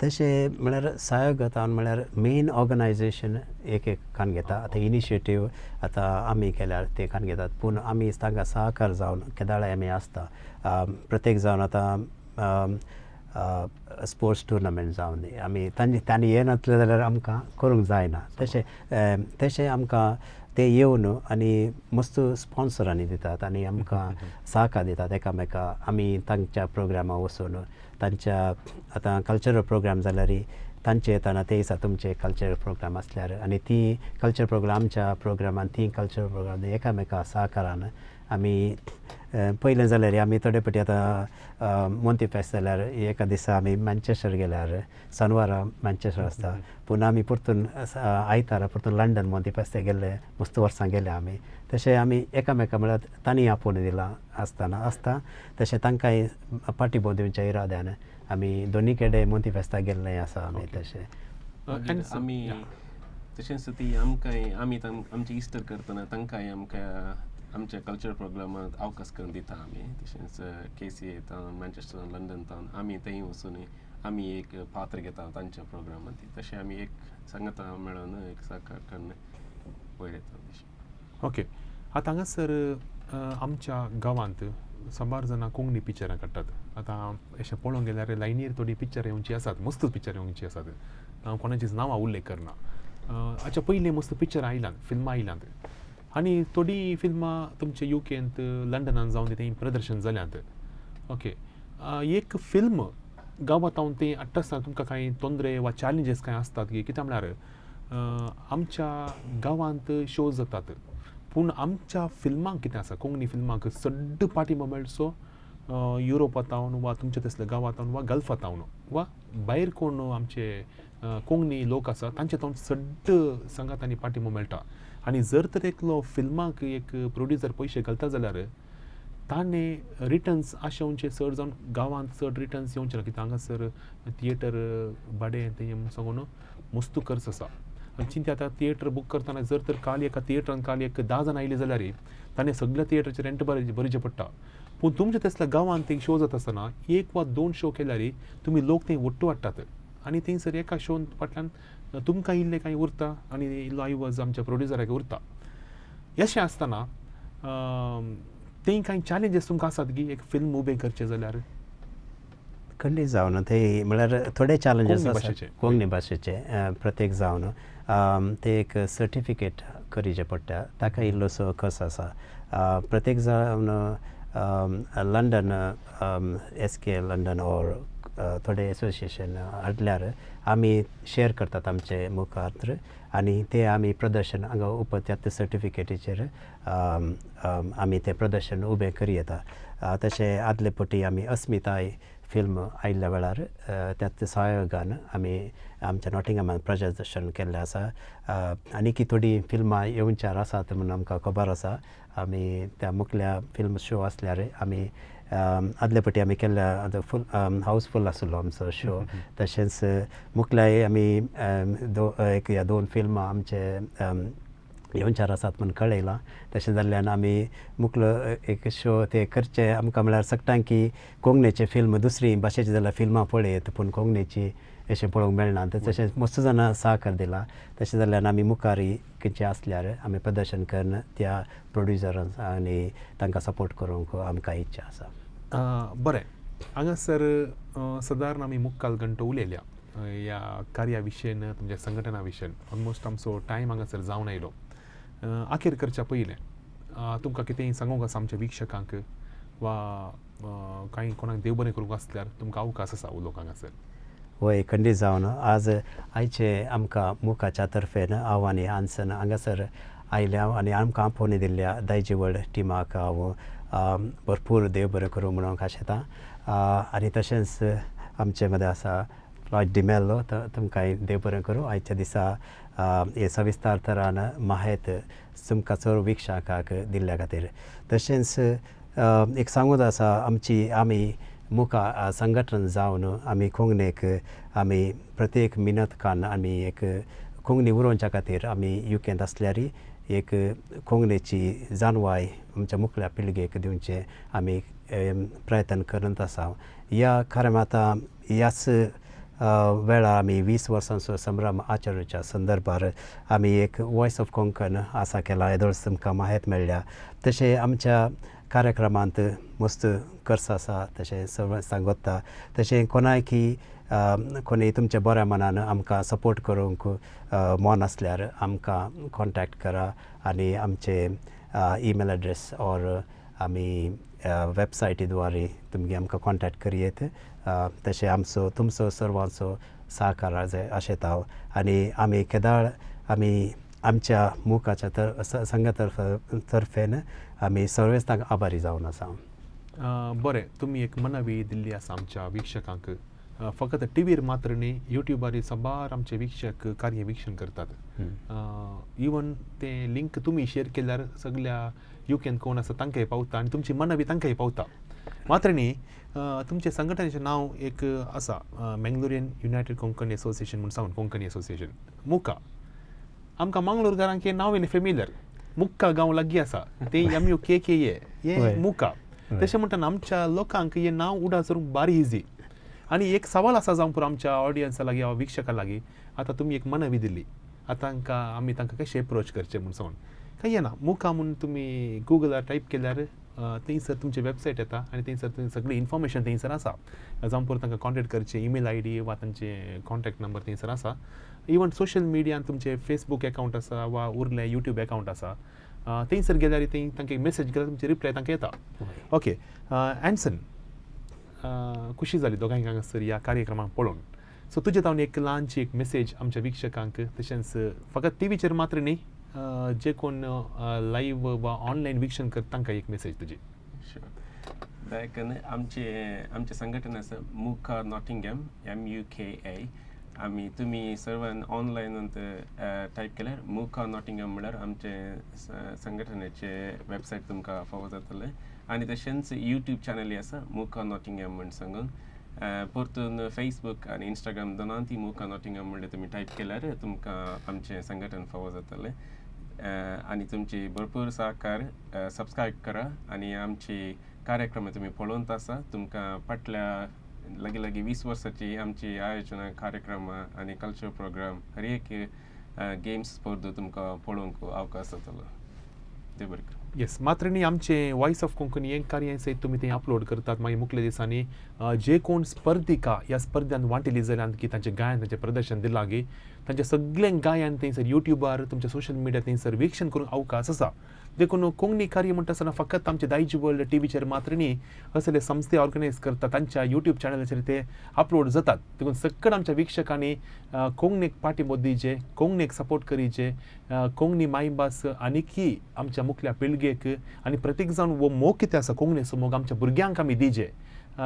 तशें म्हळ्यार सहयोगान म्हळ्यार मेन ऑर्गनायजेशन एक कान घेता आतां इनिशिएटीव आतां आमी केल्यार ते कान घेतात पूण आमी तांकां सहकार जावन केदाळे आमी आसता प्रत्येक जावन आतां स्पोर्ट्स टुर्नामेंट जावन दी आमी तांणी येनासलें जाल्यार आमकां करूंक जायना तशें आमकां ते येवन आनी मस्त स्पॉन्सरांनी दितात आनी आमकां सहकार दितात एकामेका आमी तांच्या प्रोग्रामाक वचून तांच्या आतां कल्चरल प्रोग्राम जाल्यार तांचे येताना ते दिसा तुमचे कल्चरल प्रोग्राम आसल्यार आनी ती कल्चरल प्रोग्राम आमच्या प्रोग्रामान ती कल्चरल प्रोग्राम एकामेका सहकारान आमी पयलें जाल्यार आमी थोडे पटी आतां मोंती फेस्त जाल्यार एका दिसा आमी मॅन्चेस्टर गेल्यार शनिवारा मॅन्चेस्टर आसता पूण आमी परतून आयतारा परतून लंडन मोंती फेस्त गेल्ले मस्त वर्सां गेले आमी तशें आमी एकामेका म्हळ्यार तांणी आपोवन दिलां आसता तशें तांकांय पार्टिबो दिवच्या इराद्यान आमी दोनी कडेन मोंती फेस्ताक गेल्ले आसा आमी तशें आमी तशेंच ती आमकांय आमी आमचे इस्टर करतना तांकांय आमकां आमच्या कल्चरल प्रोग्रामांत अवकाश करून दिता आमी तशेंच KCA तावन मॅन्चेस्टर लंडन तावन आमी थंय वचून आमी एक पात्र घेता तांच्या प्रोग्रामांत तशें आमी एक सांगता मेळून एक सहकार करून वयर येता. ओके आतां हांगासर आमच्या गांवांत सबार जाणां कोंकणी पिक्चरां काडटात आतां अशें पळोवंक गेल्यार लायनीर थोडी पिक्चरां येवची आसात मस्त पिक्चरां येवची आसात हांव कोणाचीच नांवां उल्लेख करना हाच्या पयलीं मस्त पिक्चर आयल्यात फिल्मां आयल्यात आनी थोडी फिल्मां तुमचे युकेंत लंडनान जावन तें प्रदर्शन जाल्यांत ओके एक फिल्म गांवांत हांव तें हाडटा आसतना तुमकां कांय तोंदरे वा चॅलेंजीस कांय आसतात की कित्याक म्हळ्यार आमच्या गांवांत शो जातात पूण आमच्या फिल्मांक कितें आसा कोंकणी फिल्मांक सड्ड पाठिंबो मेळचो युरोपांतावन वा तुमच्या तसल्या गांवांतावन वा गल्फांतावन वा भायर कोण आमचे कोंकणी लोक आसा तांचे तावन सड्ड सांगात आनी पाठिंबो मेळटा आनी जर तर एकलो फिल्माक एक प्रोड्युसर पयशे घालता जाल्यार ताणें रिटर्न्स अशे येवचे चड जावन गांवांत चड रिटर्न्स येवचे ना कित्याक हांगासर थिएटर भाडें तें सांगून मस्त खर्च आसा चिंता आतां थिएटर बूक करतना जर तर काल एका थिएटरान काल एक 10 जाण आयलीं जाल्यार ताणें सगळ्या थिएटरचे रेंट भरचें पडटा पूण तुमच्या तसल्या गांवांत एक शो जाता आसतना 1 वा 2 शो केल्यार तुमी लोक थंय वट्टू हाडटात आनी थंयसर एका शो फाटल्यान तुमकां इल्लें कांय उरता आनी इल्लो आयवज आमच्या प्रोड्युसराक उरता अशें आसतना थंय कांय चॅलेंजीस तुमकां आसात की एक फिल्म उबें करचें जाल्यार खंडीत जावन थंय म्हळ्यार थोडे चॅलेंजीस कोंकणी आसात भाशेचे. कोंकणी भाशेचे प्रत्येक जावन ते एक सर्टिफिकेट करचें पडटा ताका इल्लोसो खर्च आसा प्रत्येक जावन लंडन SK लंडन ऑर थोडे एसोसिएशन हाडल्यार आमी शेअर करतात आमचे मुखार आनी ते आमी प्रदर्शन हांगा उपत्यात सर्टिफिकेटीचेर आमी तें प्रदर्शन उबें करी येता तशें आदले पटी आमी अस्मिताय फिल्म आयिल्ल्या वेळार त्याच सहयोगान आमी आमच्या नॉटिंगहामान प्रदर्शन केल्लें आसा आनी की थोडी फिल्मां येवचार आसात म्हणून आमकां खबर आसा आमी त्या मुखल्या फिल्म शो आसल्यार आमी आदले पटी आमी केल्ल्या फूल हावसफूल आसलो आमचो शो तशेंच मुखल्याय आमी एक या 2 फिल्मां आमचे येवचार आसात म्हणून कळयलां तशें जाल्ल्यान आमी मुखलो एक शो ते करचे आमकां म्हळ्यार सकटां की कोंकणीचे फिल्म दुसरी भाशेची जाल्यार फिल्मां पळयत पूण कोंकणीची अशें पळोवंक मेळना तशें मस्त जाणां सहकार दिला तशें जाल्यार आमी मुखारी खंयचे आसल्यार आमी प्रदर्शन करून त्या प्रोड्युसरांक आनी तांकां सपोर्ट करूंक आमकां इच्छा आसा बरें हांगासर सादारण आमी मुखाल घंटो उलयल्या ह्या कार्या विशयन तुमच्या संघटना विशयन ऑलमोस्ट आमचो टायम हांगासर जावन आयलो आखेर करच्या पयलें तुमकां कितेंय सांगूंक आसा आमच्या विक्षकांक वा कांय कोणाक देव बरें करूंक आसल्यार तुमकां अवकाश आसा उलोवंक हांगासर वय खंडीत जावन आज आयचे आमकां मुखाच्या तर्फेन आव्हानी हांगसन हांगासर आयल्या आनी आमकां आपोवणी दिल्ल्या दायजी वर्ल्ड टिमाक हांव भरपूर देव बरें करूं म्हणून आशेतां आनी तशेंच आमचे मदें आसा फ्लॉयड डिमेलो तुमकांय देव बरें करूं आयच्या दिसा हे सविस्तार तरान माहेत तुमकां चड विक्षकाक दिल्ल्या खातीर तशेंच एक सांगूत आसा आमी मुखा संघटन जावन आमी कोंकणीक आमी प्रत्येक मिनतकान आमी एक कोंकणी उरोवच्या खातीर आमी युकेंत आसल्यार एक कोंकणीची जाणवाय आमच्या मुखल्या पिळगेक दिवचे आमी प्रयत्न करत आसा ह्या खरें आतां ह्याच वेळार आमी 20 वर्सांचो संभ्रम आचरूच्या संदर्भार आमी एक वॉयस ऑफ कोंकण आसा केला येदोळस तुमकां माहीत मेळ्ळ्या तशें आमच्या कार्यक्रमांत मस्त खर्च आसा तशें सांगता तशें कोणाय की कोणी तुमच्या बऱ्या मनान आमकां सपोर्ट करूंक मोन आसल्यार आमकां कॉन्टॅक्ट करा आनी आमचे ईमेल एड्रेस ऑर आमी वेबसायटी द्वारे तुमगे आमकां कॉन्टॅक्ट करियेत तशें आमचो तुमचो सर्वांचो सहकार जाय आशेता आनी आमी केदाळ आमी आमच्या मुखाच्या तर्फेन आमी सर्वेस्तांक आभारी जावन आसा बरें तुमी एक मनवी दिल्ली आसा आमच्या विक्षकांक फकत टीव्हीर मात्र न्ही युट्यूबार सबार आमचे विक्षक कार्य विक्षण करतात इवन ते लिंक तुमी शेअर केल्यार सगळ्या युकेन कोण आसा तांकांय पावता आनी तुमची मनवी तांकांय पावता मात्र न्ही तुमचे संघटनेचें नांव एक आसा मँगलोरियन युनायटेड कोंकणी असोसिएशन म्हूण सांगून कोंकणी असोसिएशन मुका आमकां मंगळूरकारांक हें नांव येलें फेमिलियर मुक्का गांव लागीं आसा ते MUKKA हें मुका तशें म्हणटना आमच्या लोकांक हें नांव उडा करूंक बारी इजी आनी एक सवाल आसा जावं पुरो आमच्या ऑडियन्सा लागीं वा विक्षकां लागीं आतां तुमी एक मनवी दिल्ली आतां आमी तांकां कशें एप्रोच करचें म्हूण सांगून काय ना मुका म्हूण तुमी गुगलार टायप केल्यार थंयसर तुमची वेबसायट येता आनी थंयसर सगळी इन्फॉर्मेशन थंयसर आसा जावं पळोवन तांकां कॉन्टॅक्ट करचे ईमेल ID वा तांचे कॉन्टॅक्ट नंबर थंयसर आसा इवन सोशल मिडियान तुमचे फेसबूक अकावंट आसा वा उरले यूट्यूब अकावंट आसा थंयसर गेल्यार थंय तांकां मेसेज केल्यार तुमचे रिप्लाय तांकां येता ओके एन्सन खुशी जाली दोगांयक हांगासर ह्या कार्यक्रमाक पळोवन सो तुजे जावन एक ल्हानशी एक मेसेज आमच्या विक्षकांक तशेंच फकत टीव्हीचेर मात्र न्ही जे कोण लाईव्ह वा ऑनलायन विक्षण करता तांकां एक मेसेज तुजी आमचे संघटन आसा मुका नॉटिंगहॅम MUKA आमी तुमी सर्वान ऑनलायन टायप केल्यार मुका नॉटिंगहॅम म्हळ्यार आमचे संघटनेचे वेबसायट तुमकां फावो जातले आनी तशेंच यूट्यूब चॅनलय आसा मुका नॉटिंगहॅम म्हण सांगून परतून फेसबूक आनी इंस्टाग्राम दोनांती मुका नॉटिंगहॅम म्हणल्यार तुमी टायप केल्यार तुमकां आमचें संघटन फावो जातलें आनी तुमची भरपूर सहकार सबस्क्रायब करा आनी आमची कार्यक्रम तुमी पळोवंत आसा तुमकां फाटल्या लागीं 20 वर्सांची आमची आयोजना कार्यक्रम आनी कल्चर प्रोग्राम हर एक गेम्स स्पर्धो तुमकां पळोवंक अवकाश जातलो देव बरें करूं येस मात्र न्ही आमचे वॉयस ऑफ कोंकणी हें कार्य सयत तुमी थंय अपलोड करतात मागीर मुखल्या दिसांनी जे कोण स्पर्धिका ह्या स्पर्धांत वांटेली जाल्यार की तांचें गायन तांचें प्रदर्शन दिलां गी तांचें सगळें गायन थंयसर युट्यूबार तुमच्या सोशल मिडिया थंयसर वीक्षण करूंक अवकाश आसा देखून कोंकणी कार्य म्हणटा आसतना फकत आमचे दायजी वर्ल्ड टीव्हीचेर मात्र न्ही असले संस्थे ऑर्गनायज करतात तांच्या यूट्यूब चॅनलाचेर ते अपलोड जातात देखून सकट आमच्या विक्षकांनी कोंकणीक पाठिंबो दिवचे कोंकणीक सपोर्ट करीचे कोंकणी मायभास आनीकय आमच्या मुखल्या पिळगेक आनी प्रत्येक जावन वो मोग कितें आसा कोंकणीचो मोग आमच्या भुरग्यांक आमी दिजे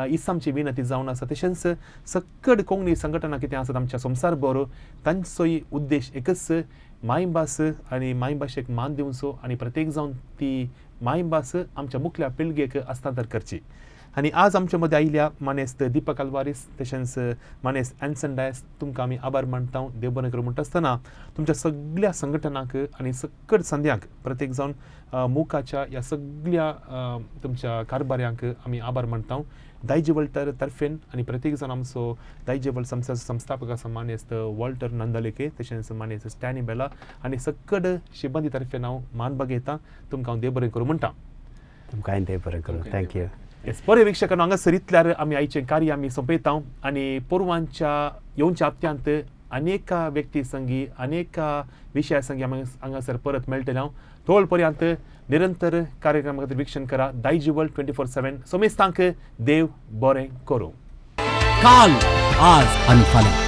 इस आमची विनंती जावन आसा तशेंच सकट कोंकणी संघटना कितें आसात आमच्या संवसार भर तांचोय उद्देश एकच मायभास आनी मायभाशेक मान दिवचो आनी प्रत्येक जावन ती मायभास आमच्या मुखल्या पिळगेक हस्तांतर करची आनी आज आमचे मदें आयिल्ल्या मानेस्त दीपक आल्वारीस तशेंच मानेस्त एन्सन डायस तुमकां आमी आभार मानता देव बरें करूं म्हणटा आसतना तुमच्या सगळ्या संघटनांक आनी सकट संध्याक प्रत्येक जावन मुखाच्या ह्या सगळ्या तुमच्या कारभाऱ्यांक आमी आभार मानता दायजिवर्ल्ड तर्फेन आनी प्रत्येक जावन आमचो दायजिवर्ल्ड संस्थेचो संस्थापक आसा मानेस्त वॉल्टर नंदलेके तशेंच मानेस्त स्टॅनी बेला आनी सकट शिबंदी तर्फेन हांव मानभाग घेता तुमकां हांव देव बरें करूं म्हणटा तुमकां देव बरें करूं थँक्यू येस बरे विक्षकांनो हांगासर इतल्यार आमी आयचें कार्य आमी सोंपयता आनी पोरवांच्या येवच्या हप्त्यांत अनेका व्यक्ती संगी अनेका विशया संगी आमी हांगासर परत मेळटले हांव तोळ पर्यंत निरंतर कार्यक्रमा खातीर विक्षण करा दायजिवर्ल्ड 24/7 सोमेस्तांक देव बरें करूं काल आज आनी फाल्यां